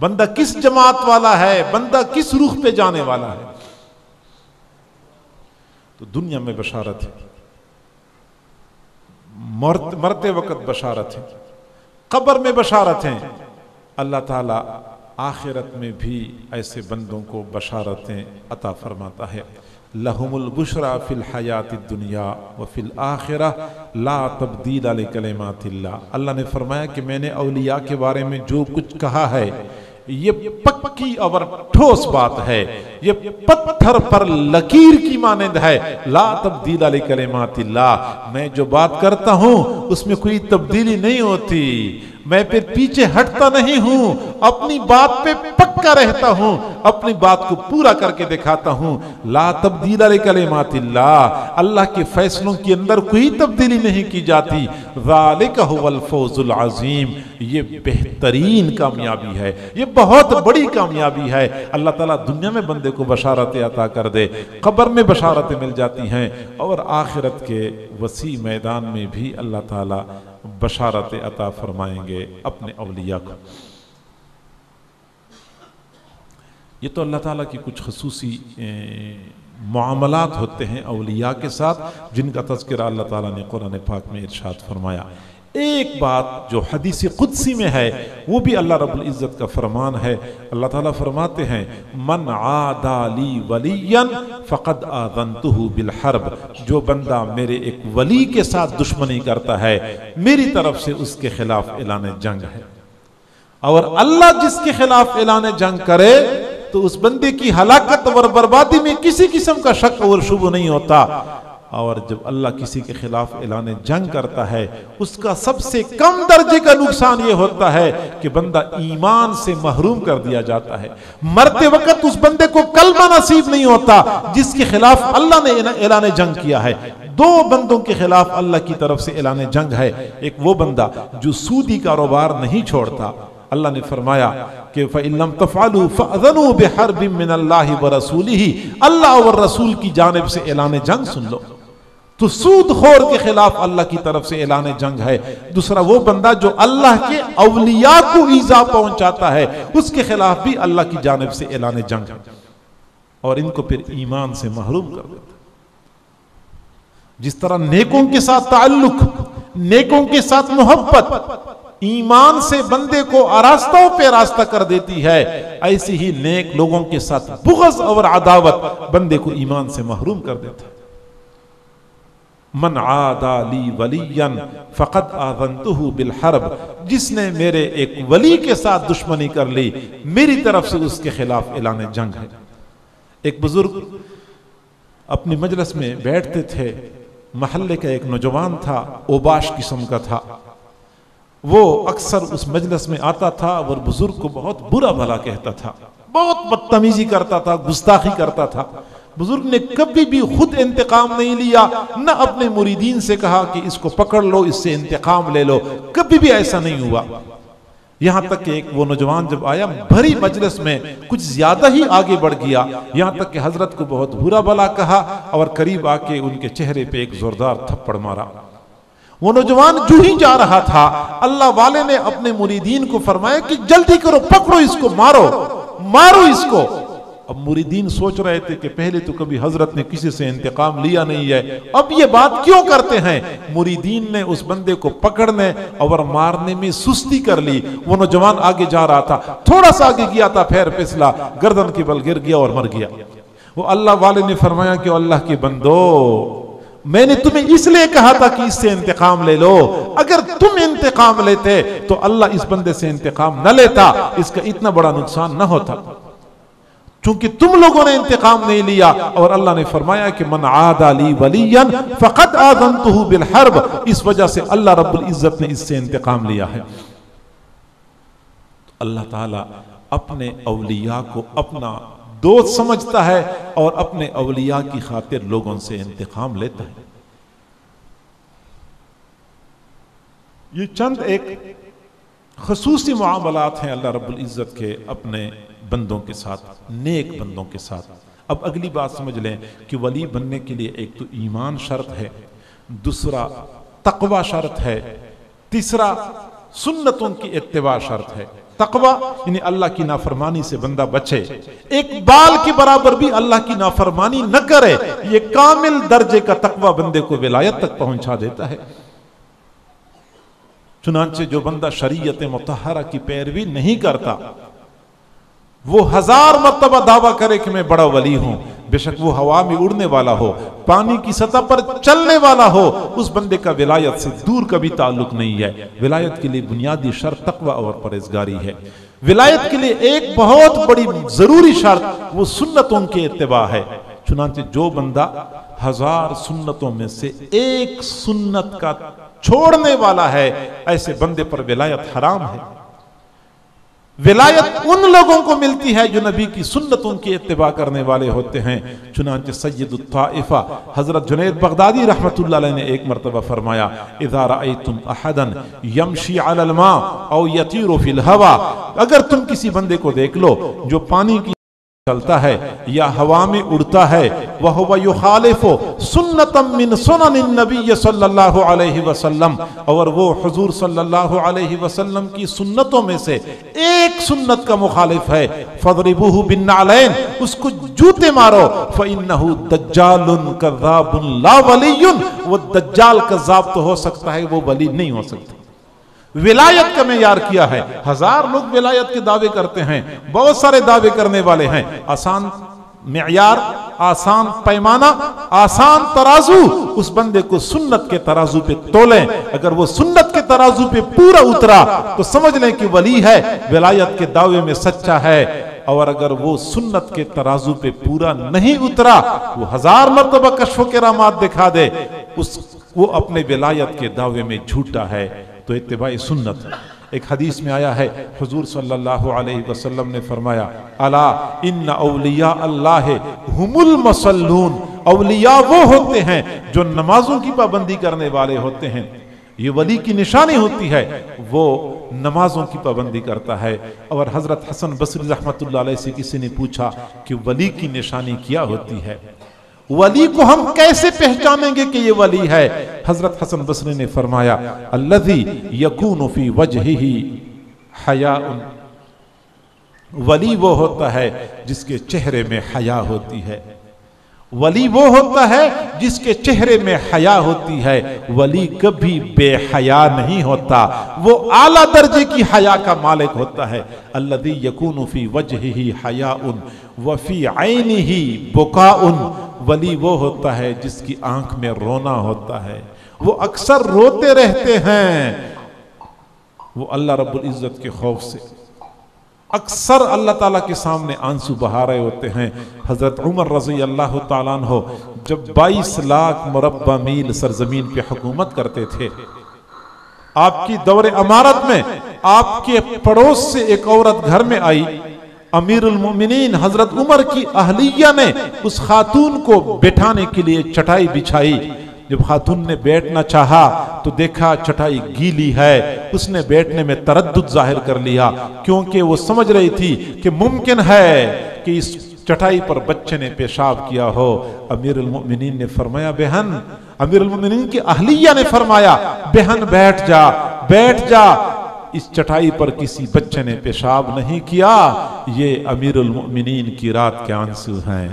بندہ کس جماعت والا ہے، بندہ کس روح پہ جانے والا ہے. تو دنیا میں بشارت ہے، مرتے وقت بشارت ہے، قبر میں بشارت ہیں. اللہ تعالیٰ آخرت میں بھی ایسے بندوں کو بشارتیں عطا فرماتا ہے. لہم البشریٰ فی الحیات الدنیا وفی الآخرہ لا تبدیل لکلمات اللہ. اللہ نے فرمایا کہ میں نے اولیاء کے بارے میں جو کچھ کہا ہے یہ پکی اور ٹھوس بات ہے، یہ پتھر پر لکیر کی مانند ہے. لا تبدیل لکلمات اللہ، میں جو بات کرتا ہوں اس میں کوئی تبدیلی نہیں ہوتی، میں پھر پیچھے ہٹتا نہیں ہوں، اپنی بات پہ پکا رہتا ہوں، اپنی بات کو پورا کر کے دکھاتا ہوں. لا تبدیل لکلمات اللہ، اللہ کے فیصلوں کے اندر کوئی تبدیلی نہیں کی جاتی. ذالک هو الفوز العظیم، یہ بہترین کامیابی ہے، یہ بہت بڑی کامیابی ہے. اللہ تعالیٰ دنیا میں بندے کو بشارتیں عطا کر دے، قبر میں بشارتیں مل جاتی ہیں، اور آخرت کے وسیع میدان میں بھی اللہ تعالیٰ بشارت عطا فرمائیں گے اپنے اولیاء کو. یہ تو اللہ تعالیٰ کی کچھ خصوصی معاملات ہوتے ہیں اولیاء کے ساتھ جن کا تذکرہ اللہ تعالیٰ نے قرآن پاک میں ارشاد فرمایا. ایک بات جو حدیث قدسی میں ہے وہ بھی اللہ رب العزت کا فرمان ہے. اللہ تعالیٰ فرماتے ہیں من عادی لی ولیا فقد آذنتہ بالحرب، جو بندہ میرے ایک ولی کے ساتھ دشمنی کرتا ہے میری طرف سے اس کے خلاف اعلان جنگ ہے. اور اللہ جس کے خلاف اعلان جنگ کرے تو اس بندے کی ہلاکت اور بربادی میں کسی قسم کا شک اور شبہ نہیں ہوتا. اور جب اللہ کسی کے خلاف اعلان جنگ کرتا ہے اس کا سب سے کم درجے کا نقصان یہ ہوتا ہے کہ بندہ ایمان سے محروم کر دیا جاتا ہے. مرتے وقت اس بندے کو کلمہ نصیب نہیں ہوتا جس کے خلاف اللہ نے اعلان جنگ کیا ہے. دو بندوں کے خلاف اللہ کی طرف سے اعلان جنگ ہے. ایک وہ بندہ جو سودی کاروبار نہیں چھوڑتا، اللہ نے فرمایا کہ فَإِن لَمْ تَفْعَلُوا فَأْذَنُوا بِحَرْبٍ مِّنَ اللَّهِ وَرَسُولِهِ، اللہ اور رسول کی جانب سے اعلان جنگ سن لو. تو سود خور کے خلاف اللہ کی طرف سے اعلان جنگ ہے. دوسرا وہ بندہ جو اللہ کے اولیاء کو ایذا پہنچاتا ہے اس کے خلاف بھی اللہ کی جانب سے اعلان جنگ ہے، اور ان کو پھر ایمان سے محروم کر دیتا. جس طرح نیکوں کے ساتھ تعلق، نیکوں کے ساتھ محبت ایمان سے بندے کو آراستوں پہ راستہ کر دیتی ہے، ایسی ہی نیک لوگوں کے ساتھ بغض اور عداوت بندے کو ایمان سے محروم کر دیتا ہے. من عادی لی ولیا فقد آذنتہ بالحرب، جس نے میرے ایک ولی کے ساتھ دشمنی کر لی میری طرف سے اس کے خلاف اعلان جنگ ہے. ایک بزرگ اپنی مجلس میں بیٹھتے تھے، محلے کا ایک نوجوان تھا، اوباش قسم کا تھا. وہ اکثر اس مجلس میں آتا تھا اور بزرگ کو بہت برا بھلا کہتا تھا، بہت بدتمیزی کرتا تھا، گستاخی کرتا تھا. بزرگ نے کبھی بھی خود انتقام نہیں لیا، نہ اپنے مریدین سے کہا کہ اس کو پکڑ لو، اس سے انتقام لے لو، کبھی بھی ایسا نہیں ہوا. یہاں تک کہ ایک وہ نوجوان جب آیا بھری مجلس میں کچھ زیادہ ہی آگے بڑھ گیا، یہاں تک کہ حضرت کو بہت برا بھلا کہا اور قریب آ کے ان کے چہرے پہ ایک زوردار تھپڑ مارا. وہ نوجوان جو ہی جا رہا تھا اللہ والے نے اپنے مریدین کو فرمایا کہ جلدی کرو، پکڑو اس کو، مارو مارو اس کو. اب مریدین سوچ رہے تھے کہ پہلے تو کبھی حضرت نے کسی سے انتقام لیا نہیں ہے، اب یہ بات کیوں کرتے ہیں. مریدین نے اس بندے کو پکڑنے اور مارنے میں سستی کر لی. وہ نوجوان آگے جا رہا تھا، تھوڑا سا آگے گیا تھا، پیر پھسلا، گردن کے بل گر گیا اور مر گیا. وہ اللہ والے نے فرمایا کہ اللہ کے بندو، میں نے تمہیں اس لیے کہا تھا کہ اس سے انتقام لے لو، اگر تم انتقام لیتے تو اللہ اس بندے سے انتقام نہ لیتا، اس کا اتنا بڑا نقصان نہ ہوتا. چونکہ تم لوگوں نے انتقام نہیں لیا، اور اللہ نے فرمایا کہ من عادی لی ولیا فقد آذنتہ بالحرب، اس وجہ سے اللہ رب العزت نے اس سے انتقام لیا ہے. اللہ تعالیٰ اپنے اولیاء کو اپنا دوست سمجھتا ہے اور اپنے اولیاء کی خاطر لوگوں سے انتقام لیتا ہے. یہ چند ایک خصوصی معاملات ہیں اللہ رب العزت کے اپنے بندوں کے ساتھ، نیک بندوں کے ساتھ. اب اگلی بات سمجھ لیں کہ ولی بننے کے لیے ایک تو ایمان شرط ہے، دوسرا تقوی شرط ہے، تیسرا سنتوں کی اتباع شرط ہے. تقوی یعنی اللہ کی نافرمانی سے بندہ بچے، ایک بال کے برابر بھی اللہ کی نافرمانی نہ کرے، یہ کامل درجے کا تقوی بندے کو ولایت تک پہنچا دیتا ہے۔ چنانچہ جو بندہ شریعت مطہرہ کی پیروی نہیں کرتا، وہ 1000 مرتبہ دعویٰ کرے کہ میں بڑا ولی ہوں، بے شک وہ ہوا میں اڑنے والا ہو، پانی کی سطح پر چلنے والا ہو، اس بندے کا ولایت سے دور کبھی تعلق نہیں ہے۔ ولایت کے لیے بنیادی شرط تقوی اور پرہیزگاری ہے۔ ولایت کے لیے ایک بہت بڑی ضروری شرط وہ سنتوں کے اتباع ہے۔ چنانچہ جو بندہ 1000 سنتوں میں سے ایک سنت کا چھوڑنے والا ہے، ایسے بندے پر ولایت حرام ہے۔ ولایت ان لوگوں کو ملتی ہے جو نبی کی سنتوں کی اتباع کرنے والے ہوتے ہیں۔ چنانچہ سید الطائفہ حضرت جنید بغدادی رحمت اللہ علیہ نے ایک مرتبہ فرمایا، اذا رأیتم احدا یمشی علی الماء او یطیر فی الہوا، اگر تم کسی بندے کو دیکھ لو جو پانی کی چلتا ہے یا ہوا میں اڑتا ہے، وَهُوَ يُخَالِفُ سُنَّةً مِّن سُنَنِ النَّبِيِّ صلی اللہ علیہ وسلم، اور وہ حضور صلی اللہ علیہ وسلم کی سنتوں میں سے ایک سنت کا مخالف ہے، فَضْرِبُوهُ بِالنَّعْلَيْنِ، اس کو جوتے مارو، فَإِنَّهُ دَجَّالٌ كَذَّابٌ لَا وَلِيٌّ، وہ دجال کذاب تو ہو سکتا ہے، وہ ولی نہیں ہو سکتا۔ ولایت کا معیار کیا ہے؟ 1000 لوگ ولایت کے دعوے کرتے ہیں، بہت سارے دعوے کرنے والے ہیں، آسان معیار، آسان پیمانہ، آسان ترازو، اس بندے کو سنت کے ترازو پہ تولیں، اگر وہ سنت کے ترازو پہ پورا اترا تو سمجھ لیں کہ ولی ہے، ولایت کے دعوے میں سچا ہے، اور اگر وہ سنت کے ترازو پہ پورا نہیں اترا، وہ 1000 مرتبہ کشف و کرامات دکھا دے، وہ اپنے ولایت کے دعوے میں جھوٹا ہے۔ تو اتباع سنت، ایک حدیث میں آیا ہے، حضور صلی اللہ علیہ وسلم نے فرمایا، الا ان اولیاء اللہ ہم المصلون، اولیاء وہ ہوتے ہیں جو نمازوں کی پابندی کرنے والے ہوتے ہیں۔ یہ ولی کی نشانی ہوتی ہے، وہ نمازوں کی پابندی کرتا ہے۔ اور حضرت حسن بصری رحمت اللہ علیہ سے کسی نے پوچھا کہ ولی کی نشانی کیا ہوتی ہے، ولی کو ہم کیسے پہچانیں گے کہ یہ ولی ہے؟ حضرت حسن بصری نے فرمایا، الذی یکون فی وجہہ حیاء، ولی وہ ہوتا ہے جس کے چہرے میں حیا ہوتی ہے، ولی وہ ہوتا ہے جس کے چہرے میں حیا ہوتی ہے، ولی کبھی بے حیا نہیں ہوتا، وہ اعلیٰ درجے کی حیا کا مالک ہوتا ہے۔ الذی یکون فی وجہہ حیاء وفی عینہ بکاء، ولی وہ ہوتا ہے جس کی آنکھ میں رونا ہوتا ہے، وہ اکثر روتے رہتے ہیں، وہ اللہ رب العزت کے خوف سے اکثر اللہ تعالیٰ کے سامنے آنسو بہا رہے ہوتے ہیں۔ حضرت عمر رضی اللہ تعالیٰ عنہ جب 22 لاکھ مربع میل سرزمین پہ حکومت کرتے تھے، آپ کی دور امارت میں آپ کے پڑوس سے ایک عورت گھر میں آئی، امیر المومنین حضرت عمر کی اہلیہ نے اس خاتون کو بٹھانے کے لیے چٹائی بچھائی، جب خاتون نے بیٹھنا چاہا تو دیکھا چٹائی گیلی ہے، اس نے بیٹھنے میں تردد ظاہر کر لیا، کیونکہ وہ سمجھ رہی تھی کہ ممکن ہے کہ اس چٹائی پر بچے نے پیشاب کیا ہو۔ امیر المؤمنین نے فرمایا، بہن، امیر المؤمنین کی اہلیہ نے فرمایا، بہن بیٹھ جا، بیٹھ جا، اس چٹائی پر کسی بچے نے پیشاب نہیں کیا، یہ امیر المؤمنین کی رات کے آنسو ہیں۔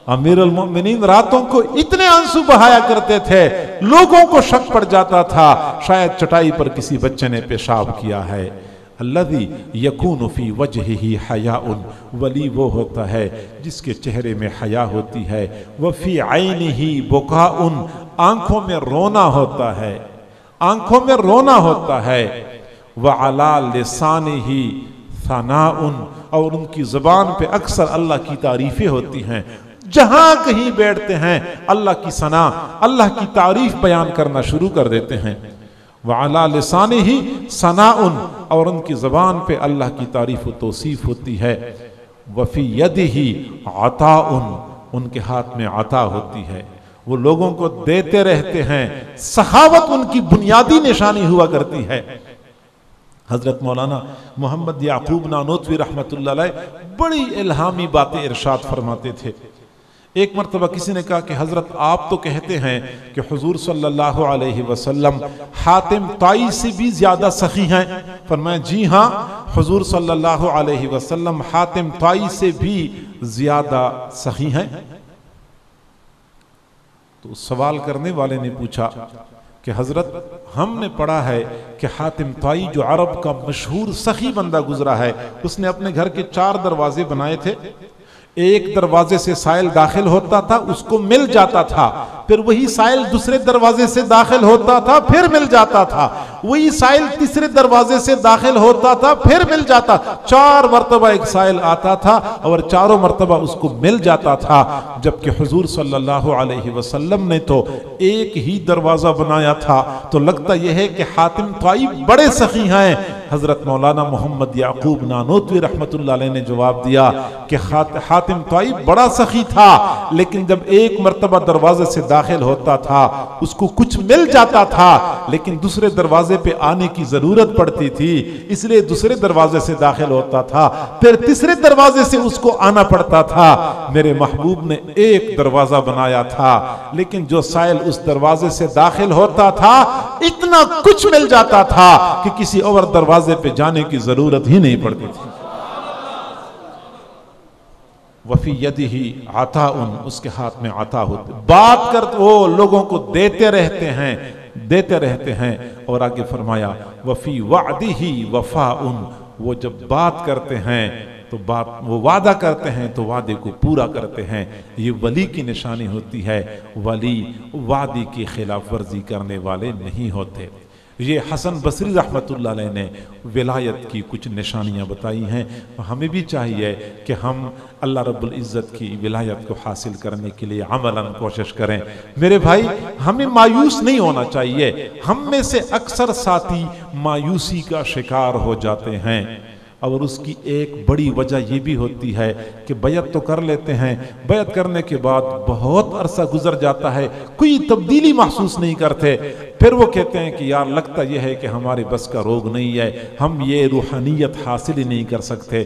امیر المؤمنین راتوں کو اتنے آنسو بہایا کرتے تھے، لوگوں کو شک پڑ جاتا تھا شاید چٹائی پر کسی بچے نے پیشاب کیا ہے۔ الذی یکون فی وجہہ حیاء، ولی وہ ہوتا ہے جس کے چہرے میں حیا ہوتی ہے، وفی عینہ بکاء، آنکھوں میں رونا ہوتا ہے، آنکھوں میں رونا ہوتا ہے، وعلی لسانہ ثناء، اور ان کی زبان پہ اکثر اللہ کی تعریفیں ہوتی ہیں، جہاں کہیں بیٹھتے ہیں اللہ کی ثنا، اللہ کی تعریف بیان کرنا شروع کر دیتے ہیں۔ وعلی لسانہ ثناء، اور ان کی زبان پہ اللہ کی تعریف و توصیف ہوتی ہے۔ وفی یدہ عطاء، ان کے ہاتھ میں عطا ہوتی ہے، وہ لوگوں کو دیتے رہتے ہیں، سخاوت ان کی بنیادی نشانی ہوا کرتی ہے۔ حضرت مولانا محمد یعقوب نانوتوی رحمت اللہ علیہ بڑی الہامی باتیں ارشاد فرماتے تھے۔ ایک مرتبہ کسی نے کہا کہ حضرت آپ تو کہتے ہیں کہ حضور صلی اللہ علیہ وسلم حاتم طائی سے بھی زیادہ سخی ہیں. فرمایا جی ہاں، حضور صلی اللہ علیہ وسلم حاتم طائی سے بھی زیادہ سخی ہیں. تو سوال کرنے والے نے پوچھا کہ حضرت ہم نے پڑھا ہے کہ حاتم طائی جو عرب کا مشہور سخی بندہ گزرا ہے، اس نے اپنے گھر کے 4 دروازے بنائے تھے. ایک دروازے سے سائل داخل ہوتا تھا، اس کو مل جاتا تھا، پھر وہی سائل دوسرے دروازے سے داخل ہوتا تھا، پھر مل جاتا تھا، وہی سائل تیسرے دروازے سے داخل ہوتا تھا، پھر مل جاتا. 4 مرتبہ ایک سائل آتا تھا اور 4 مرتبہ اس کو مل جاتا تھا. جبکہ حضور صلی اللہ علیہ وسلم نے تو ایک ہی دروازہ بنایا تھا. تو لگتا یہ ہے کہ حاتم طائی بڑے سخی ہیں. حضرت مولانا محمد یعقوب نانوتوی رحمت اللہ علیہ نے جواب دیا کہ حاتم طائی بڑا سخی تھا، لیکن جب ایک مرتبہ دروازے سے داخل ہوتا تھا اس کو کچھ مل جاتا تھا، لیکن دوسرے دروازے پہ آنے کی ضرورت پڑتی تھی، اس لیے دوسرے دروازے سے داخل ہوتا تھا، پھر تیسرے دروازے سے اس کو آنا پڑتا تھا. میرے محبوب نے ایک دروازہ بنایا تھا، لیکن جو سائل اس دروازے سے داخل ہوتا تھا اتنا کچھ مل جاتا تھا کہ کسی اور دروازے پہ جانے کی ضرورت ہی نہیں پڑتی تھی. وفی یدہ عطاء، اس کے ہاتھ میں عطا ہوتے، بات کر وہ لوگوں کو دیتے رہتے ہیں. اور آگے فرمایا وفی وعدہ وفاء، وہ جب بات کرتے ہیں تو وہ وعدہ کرتے ہیں تو وعدے کو پورا کرتے ہیں. یہ ولی کی نشانی ہوتی ہے. ولی وعدے کی خلاف ورزی کرنے والے نہیں ہوتے. یہ حسن بصری رحمت اللہ علیہ نے ولایت کی کچھ نشانیاں بتائی ہیں. ہمیں بھی چاہیے کہ ہم اللہ رب العزت کی ولایت کو حاصل کرنے کے لیے عملاً کوشش کریں. میرے بھائی، ہمیں مایوس نہیں ہونا چاہیے. ہم میں سے اکثر ساتھی مایوسی کا شکار ہو جاتے ہیں، اور اس کی ایک بڑی وجہ یہ بھی ہوتی ہے کہ بیعت تو کر لیتے ہیں، بیعت کرنے کے بعد بہت عرصہ گزر جاتا ہے، کوئی تبدیلی محسوس نہیں کرتے. پھر وہ کہتے ہیں کہ یار لگتا یہ ہے کہ ہمارے بس کا روگ نہیں ہے، ہم یہ روحانیت حاصل ہی نہیں کر سکتے.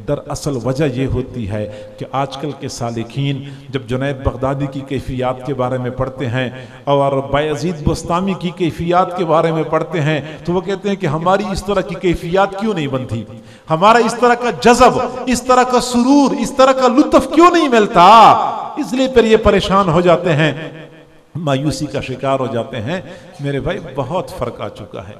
دراصل وجہ یہ ہوتی ہے کہ آج کل کے سالکین جب جنید بغدادی کی کیفیات کے بارے میں پڑھتے ہیں اور بایزید بستامی کی کیفیات کے بارے میں پڑھتے ہیں تو وہ کہتے ہیں کہ ہماری اس طرح کی کیفیات کیوں نہیں بنتی، ہمارا اس طرح کا جذب، اس طرح کا سرور، اس طرح کا لطف کیوں نہیں ملتا. اس لیے پھر یہ پریشان ہو جاتے ہیں، مایوسی کا شکار ہو جاتے ہیں. میرے بھائی، بہت فرق آ چکا ہے،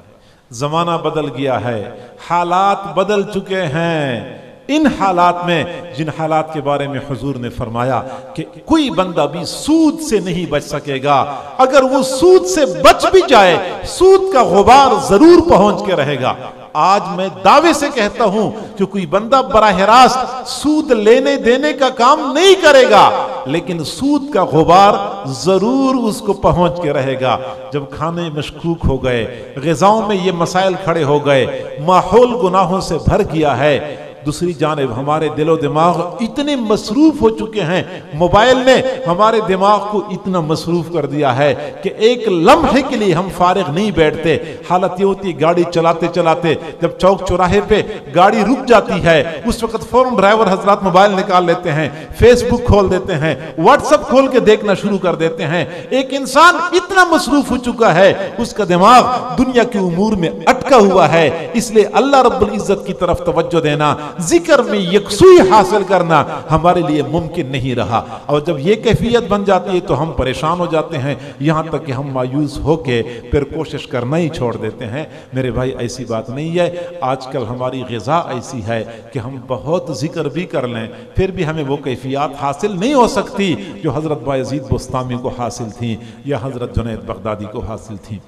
زمانہ بدل گیا ہے، حالات بدل چکے ہیں. ان حالات میں، جن حالات کے بارے میں حضور نے فرمایا کہ کوئی بندہ بھی سود سے نہیں بچ سکے گا، اگر وہ سود سے بچ بھی جائے سود کا غبار ضرور پہنچ کے رہے گا. آج میں دعوے سے کہتا ہوں کہ کوئی بندہ براہ راست سود لینے دینے کا کام نہیں کرے گا، لیکن سود کا غبار ضرور اس کو پہنچ کے رہے گا. جب کھانے مشکوک ہو گئے، غذاؤں میں یہ مسائل کھڑے ہو گئے، ماحول گناہوں سے بھر گیا ہے، دوسری جانب ہمارے دل و دماغ اتنے مصروف ہو چکے ہیں، موبائل نے ہمارے دماغ کو اتنا مصروف کر دیا ہے کہ ایک لمحے کے لیے ہم فارغ نہیں بیٹھتے. حالت یہ ہوتی ہے گاڑی چلاتے چلاتے جب چوک چوراہے پہ گاڑی رک جاتی ہے اس وقت فوراً ڈرائیور حضرات موبائل نکال لیتے ہیں، فیس بک کھول دیتے ہیں، واٹس ایپ کھول کے دیکھنا شروع کر دیتے ہیں. ایک انسان اتنا مصروف ہو چکا ہے، اس کا دماغ دنیا کے امور میں اٹکا ہوا ہے. اس لیے اللہ رب العزت کی طرف توجہ دینا، ذکر میں یکسوئی حاصل کرنا ہمارے لیے ممکن نہیں رہا. اور جب یہ کیفیت بن جاتی ہے تو ہم پریشان ہو جاتے ہیں، یہاں تک کہ ہم مایوس ہو کے پھر کوشش کرنا ہی چھوڑ دیتے ہیں. میرے بھائی، ایسی بات نہیں ہے. آج کل ہماری غذا ایسی ہے کہ ہم بہت ذکر بھی کر لیں پھر بھی ہمیں وہ کیفیات حاصل نہیں ہو سکتی جو حضرت بایزید بستامی کو حاصل تھیں یا حضرت جنید بغدادی کو حاصل تھیں.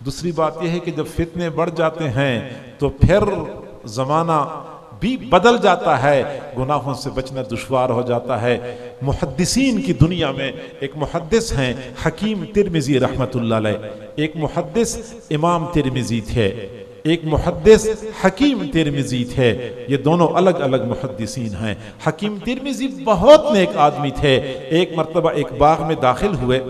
دوسری بات یہ ہے کہ جب فتنے بڑھ جاتے ہیں تو پھر زمانہ بھی بدل جاتا ہے، گناہوں سے بچنا دشوار ہو جاتا ہے. محدثین کی دنیا میں ایک محدث ہیں حکیم ترمذی رحمت اللہ علیہ، ایک محدث امام ترمذی تھے، ایک محدث حکیم ترمذی تھے. یہ دونوں الگ الگ محدثین ہیں. حکیم ترمذی بہت نیک آدمی تھے. ایک مرتبہ ایک باغ میں داخل ہوئے،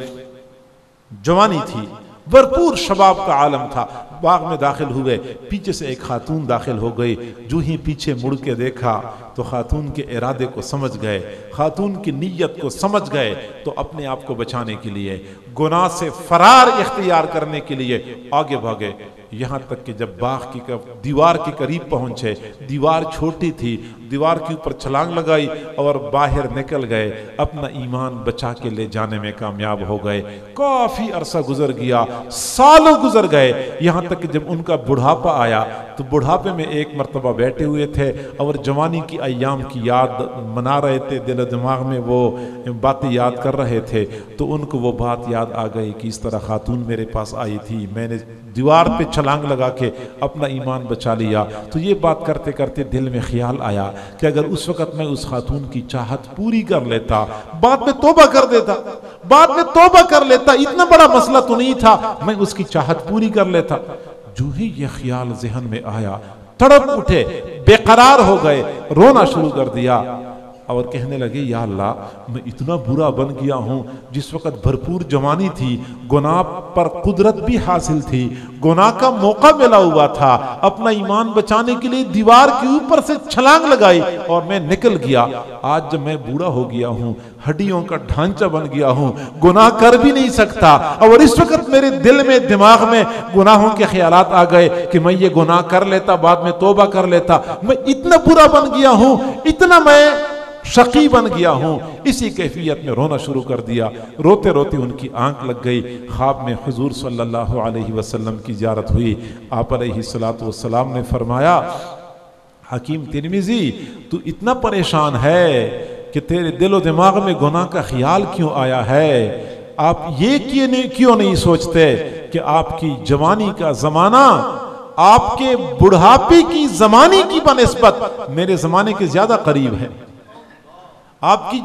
جوانی تھی، بھرپور شباب کا عالم تھا، باغ میں داخل ہوئے، پیچھے سے ایک خاتون داخل ہو گئی، جو ہی پیچھے مڑ کے دیکھا تو خاتون کے ارادے کو سمجھ گئے، خاتون کی نیت کو سمجھ گئے، تو اپنے آپ کو بچانے کے لیے، گناہ سے فرار اختیار کرنے کے لیے آگے بھاگے، یہاں تک کہ جب باغ کی دیوار کے قریب پہنچے، دیوار چھوٹی تھی، دیوار کے اوپر چھلانگ لگائی اور باہر نکل گئے، اپنا ایمان بچا کے لے جانے میں کامیاب ہو گئے۔ کافی عرصہ گزر گیا، سالوں گزر گئے، یہاں تک کہ جب ان کا بڑھاپا آیا تو بڑھاپے میں ایک مرتبہ بیٹھے ہوئے تھے اور جوانی کی ایام کی یاد منا رہے تھے، دل و دماغ میں وہ باتیں یاد کر رہے تھے، تو ان کو وہ بات یاد آ گئی کہ اس طرح خاتون میرے پاس آئی تھی، میں نے دیوار پہ چھلانگ لگا کے اپنا ایمان بچا لیا۔ تو یہ بات کرتے کرتے دل میں خیال آیا کہ اگر اس وقت میں اس خاتون کی چاہت پوری کر لیتا، بعد میں توبہ کر دیتا، بعد میں توبہ کر لیتا، اتنا بڑا مسئلہ تو نہیں تھا، میں اس کی چاہت پوری کر لیتا۔ جو ہی یہ خیال ذہن میں آیا، تڑپ اٹھے، بے قرار ہو گئے، رونا شروع کر دیا اور کہنے لگے یا اللہ میں اتنا برا بن گیا ہوں، جس وقت بھرپور جوانی تھی، گناہ پر قدرت بھی حاصل تھی، گناہ کا موقع ملا ہوا تھا، اپنا ایمان بچانے کے لیے دیوار کے اوپر سے چھلانگ لگائی اور میں نکل گیا، آج جب میں بوڑھا ہو گیا ہوں، ہڈیوں کا ڈھانچہ بن گیا ہوں، گناہ کر بھی نہیں سکتا، اور اس وقت میرے دل میں دماغ میں گناہوں کے خیالات آ گئے کہ میں یہ گناہ کر لیتا، بعد میں توبہ کر لیتا، میں اتنا برا بن گیا ہوں، اتنا میں شقی بن گیا ہوں۔ اسی کیفیت میں رونا شروع کر دیا، روتے روتے ان کی آنکھ لگ گئی، خواب میں حضور صلی اللہ علیہ وسلم کی زیارت ہوئی، آپ علیہ السلام نے فرمایا حکیم ترمذی تو اتنا پریشان ہے کہ تیرے دل و دماغ میں گناہ کا خیال کیوں آیا ہے؟ آپ یہ کیوں نہیں سوچتے کہ آپ کی جوانی کا زمانہ آپ کے بڑھاپے کی زمانے کی بنسبت میرے زمانے کے زیادہ قریب ہے، آپ کی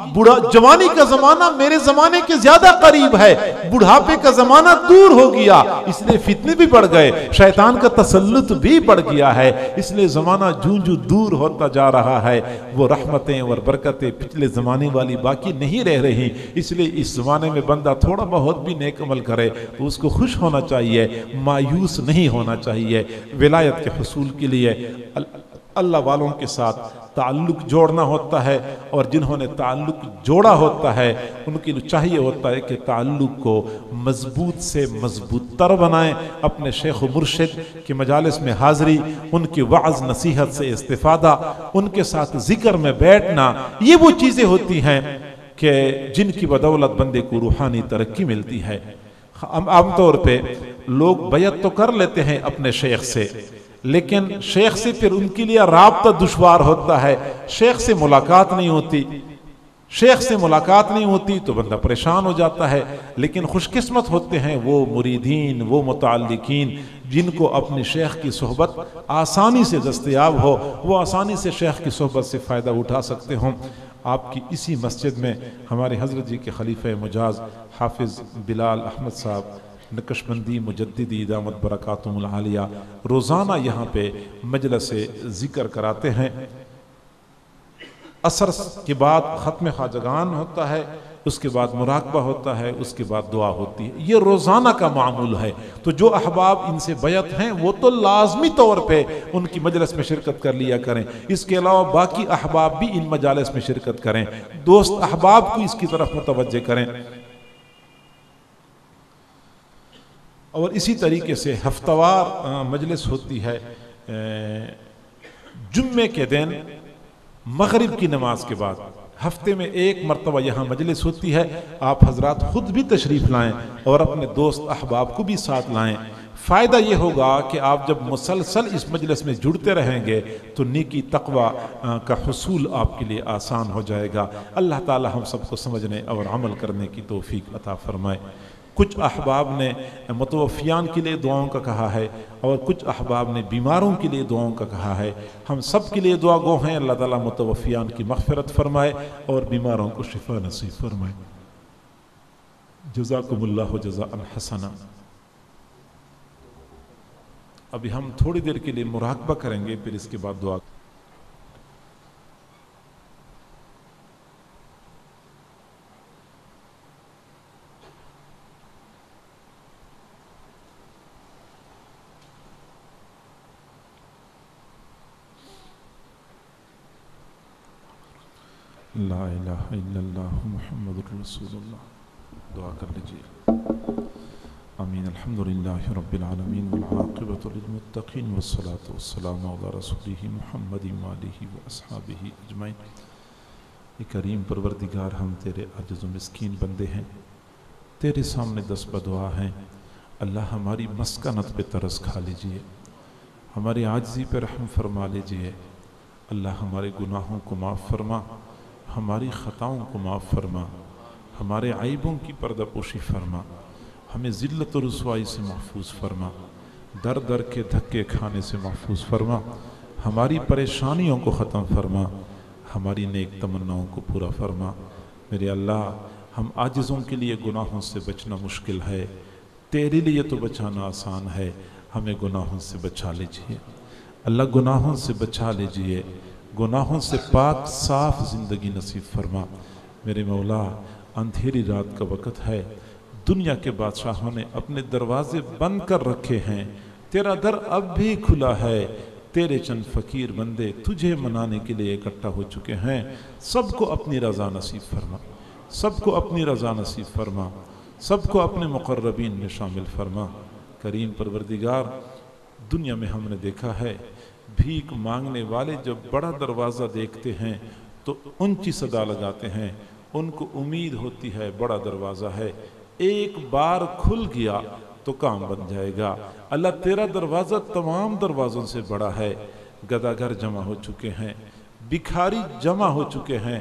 جوانی کا زمانہ میرے زمانے کے زیادہ قریب ہے، بڑھاپے کا زمانہ دور ہو گیا، اس لیے فتنے بھی بڑھ گئے، شیطان کا تسلط بھی بڑھ گیا ہے، اس لیے زمانہ جوں جوں دور ہوتا جا رہا ہے، وہ رحمتیں اور برکتیں پچھلے زمانے والی باقی نہیں رہ رہی، اس لیے اس زمانے میں بندہ تھوڑا بہت بھی نیک عمل کرے تو اس کو خوش ہونا چاہیے، مایوس نہیں ہونا چاہیے۔ ولایت کے حصول کے لیے اللہ والوں کے ساتھ تعلق جوڑنا ہوتا ہے، اور جنہوں نے تعلق جوڑا ہوتا ہے ان کے لیے چاہیے ہوتا ہے کہ تعلق کو مضبوط سے مضبوط تر بنائیں، اپنے شیخ و مرشد کی مجالس میں حاضری، ان کی وعظ نصیحت سے استفادہ، ان کے ساتھ ذکر میں بیٹھنا، یہ وہ چیزیں ہوتی ہیں کہ جن کی بدولت بندے کو روحانی ترقی ملتی ہے۔ عام طور پہ لوگ بیعت تو کر لیتے ہیں اپنے شیخ سے، لیکن شیخ سے پھر ان کے لیے رابطہ دشوار ہوتا ہے، شیخ سے ملاقات نہیں ہوتی، شیخ سے ملاقات نہیں ہوتی تو بندہ پریشان ہو جاتا ہے۔ لیکن خوش قسمت ہوتے ہیں وہ مریدین، وہ متعلقین جن کو اپنے شیخ کی صحبت آسانی سے دستیاب ہو، وہ آسانی سے شیخ کی صحبت سے فائدہ اٹھا سکتے ہوں۔ آپ کی اسی مسجد میں ہمارے حضرت جی کے خلیفہ مجاز حافظ بلال احمد صاحب نقشبندی مجددی دامت برکاتہم العالیہ روزانہ یہاں پہ مجلس ذکر کراتے ہیں، عصر کے بعد ختم خواجگان ہوتا ہے، اس کے بعد مراقبہ ہوتا ہے، اس کے بعد دعا ہوتی ہے، یہ روزانہ کا معمول ہے۔ تو جو احباب ان سے بیعت ہیں وہ تو لازمی طور پہ ان کی مجلس میں شرکت کر لیا کریں، اس کے علاوہ باقی احباب بھی ان مجالس میں شرکت کریں، دوست احباب کو اس کی طرف متوجہ کریں۔ اور اسی طریقے سے ہفتہ وار مجلس ہوتی ہے، جمعے کے دن مغرب کی نماز کے بعد ہفتے میں ایک مرتبہ یہاں مجلس ہوتی ہے، آپ حضرات خود بھی تشریف لائیں اور اپنے دوست احباب کو بھی ساتھ لائیں۔ فائدہ یہ ہوگا کہ آپ جب مسلسل اس مجلس میں جڑتے رہیں گے تو نیکی تقوی کا حصول آپ کے لیے آسان ہو جائے گا۔ اللہ تعالی ہم سب کو سمجھنے اور عمل کرنے کی توفیق عطا فرمائے۔ کچھ احباب نے متوفیان کے لیے دعاؤں کا کہا ہے اور کچھ احباب نے بیماروں کے لیے دعاؤں کا کہا ہے، ہم سب کے لیے دعا گو ہیں، اللہ تعالیٰ متوفیان کی مغفرت فرمائے اور بیماروں کو شفا نصیب فرمائے۔ جزاکم اللہ جزاء حسنا۔ ابھی ہم تھوڑی دیر کے لیے مراقبہ کریں گے، پھر اس کے بعد دعا۔ لا الہ الا اللہ محمد رسول اللہ۔ دعا کر لیجیے۔ آمین۔ الحمدللہ رب العالمین والعاقبۃ للمتقین والصلاۃ والسلام علی رسولہ محمد وآلہ واصحابہ اجمعین۔ اے کریم پروردگار، ہم تیرے عاجز و مسکین بندے ہیں، تیرے سامنے دست بدعا ہیں۔ اللہ ہماری مسکنت پہ ترس کھا لیجئے، ہماری عاجزی پہ رحم فرما لیجئے۔ اللہ ہمارے گناہوں کو معاف فرما، ہماری خطاؤں کو معاف فرما، ہمارے عیبوں کی پردہ پوشی فرما، ہمیں ذلت و رسوائی سے محفوظ فرما، در در کے دھکے کھانے سے محفوظ فرما، ہماری پریشانیوں کو ختم فرما، ہماری نیک تمناؤں کو پورا فرما۔ میرے اللہ، ہم عاجزوں کے لیے گناہوں سے بچنا مشکل ہے، تیرے لیے تو بچانا آسان ہے، ہمیں گناہوں سے بچا لیجئے۔ اللہ گناہوں سے بچا لیجئے، گناہوں سے پاک صاف زندگی نصیب فرما۔ میرے مولا، اندھیری رات کا وقت ہے، دنیا کے بادشاہوں نے اپنے دروازے بند کر رکھے ہیں، تیرا در اب بھی کھلا ہے۔ تیرے چند فقیر بندے تجھے منانے کے لیے اکٹھا ہو چکے ہیں، سب کو اپنی رضا نصیب فرما، سب کو اپنی رضا نصیب فرما، سب کو اپنے مقربین میں شامل فرما۔ کریم پروردگار، دنیا میں ہم نے دیکھا ہے، بھیک مانگنے والے جب بڑا دروازہ دیکھتے ہیں تو اونچی صدا لگاتے ہیں، ان کو امید ہوتی ہے بڑا دروازہ ہے، ایک بار کھل گیا تو کام بن جائے گا۔ اللہ تیرا دروازہ تمام دروازوں سے بڑا ہے۔ گداگر جمع ہو چکے ہیں، بکھاری جمع ہو چکے ہیں،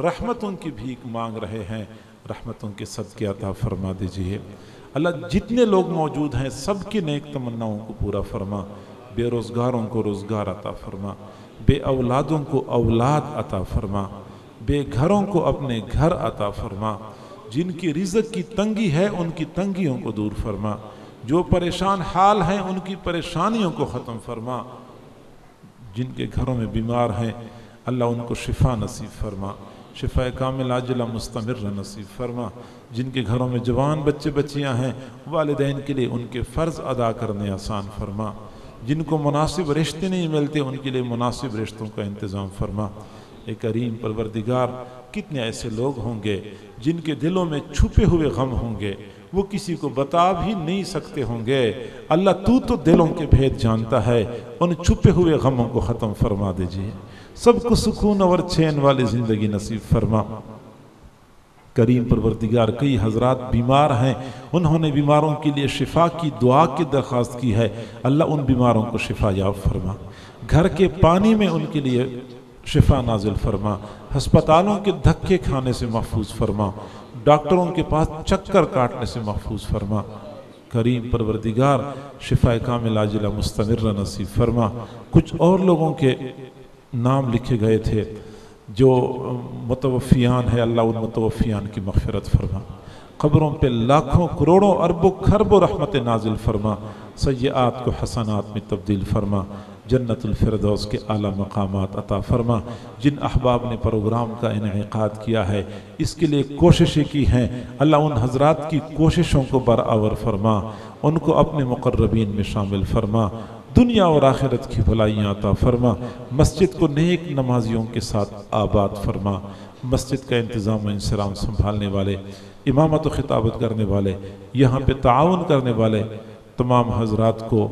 رحمتوں کی بھیک مانگ رہے ہیں، رحمتوں کے صدقے عطا فرما دیجئے۔ اللہ جتنے لوگ موجود ہیں سب کی نیک تمناؤں کو پورا فرما، بے روزگاروں کو روزگار عطا فرما، بے اولادوں کو اولاد عطا فرما، بے گھروں کو اپنے گھر عطا فرما، جن کی رزق کی تنگی ہے ان کی تنگیوں کو دور فرما، جو پریشان حال ہیں ان کی پریشانیوں کو ختم فرما، جن کے گھروں میں بیمار ہیں اللہ ان کو شفا نصیب فرما، شفا کامل عاجلہ مستمر نصیب فرما، جن کے گھروں میں جوان بچے بچیاں ہیں والدین کے لیے ان کے فرض ادا کرنے آسان فرما، جن کو مناسب رشتے نہیں ملتے ان کے لیے مناسب رشتوں کا انتظام فرما۔ اے کریم پروردگار، کتنے ایسے لوگ ہوں گے جن کے دلوں میں چھپے ہوئے غم ہوں گے، وہ کسی کو بتا بھی نہیں سکتے ہوں گے۔ اللہ تو دلوں کے بھید جانتا ہے، ان چھپے ہوئے غموں کو ختم فرما دیجئے، سب کو سکون اور چین والی زندگی نصیب فرما۔ کریم پروردگار، کئی حضرات بیمار ہیں، انہوں نے بیماروں کے لیے شفا کی دعا کی درخواست کی ہے، اللہ ان بیماروں کو شفا یاب فرما، گھر کے پانی میں ان کے لیے شفا نازل فرما، ہسپتالوں کے دھکے کھانے سے محفوظ فرما، ڈاکٹروں کے پاس چکر کاٹنے سے محفوظ فرما۔ کریم پروردگار، شفا کامل عاجلہ مستمر نصیب فرما۔ کچھ اور لوگوں کے نام لکھے گئے تھے جو متوفیان ہے، اللہ ان متوفیان کی مغفرت فرما، قبروں پہ لاکھوں کروڑوں اربوں خربوں رحمت نازل فرما، سیئات کو حسنات میں تبدیل فرما، جنت الفردوس کے اعلیٰ مقامات عطا فرما۔ جن احباب نے پروگرام کا انعقاد کیا ہے، اس کے لیے کوششیں کی ہیں، اللہ ان حضرات کی کوششوں کو برآور فرما، ان کو اپنے مقربین میں شامل فرما، دنیا اور آخرت کی بھلائیاں عطا فرما، مسجد کو نیک نمازیوں کے ساتھ آباد فرما، مسجد کا انتظام و انصرام سنبھالنے والے، امامت و خطابت کرنے والے، یہاں پہ تعاون کرنے والے تمام حضرات کو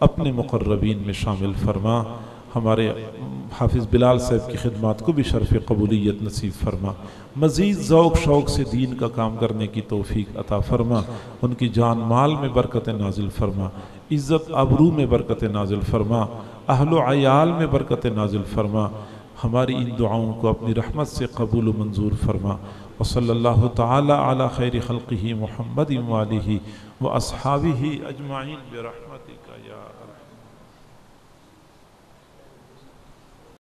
اپنے مقربین میں شامل فرما۔ ہمارے حافظ بلال صاحب کی خدمات کو بھی شرف قبولیت نصیب فرما، مزید ذوق شوق سے دین کا کام کرنے کی توفیق عطا فرما، ان کی جان مال میں برکت نازل فرما، عزت آبرو میں برکت نازل فرما، اہل و عیال میں برکت نازل فرما۔ ہماری ان دعاؤں کو اپنی رحمت سے قبول و منظور فرما۔ وصلی اللہ تعالی علی خیر خلقہ محمد وآلہ واصحابہ اجمعین برحمتک یا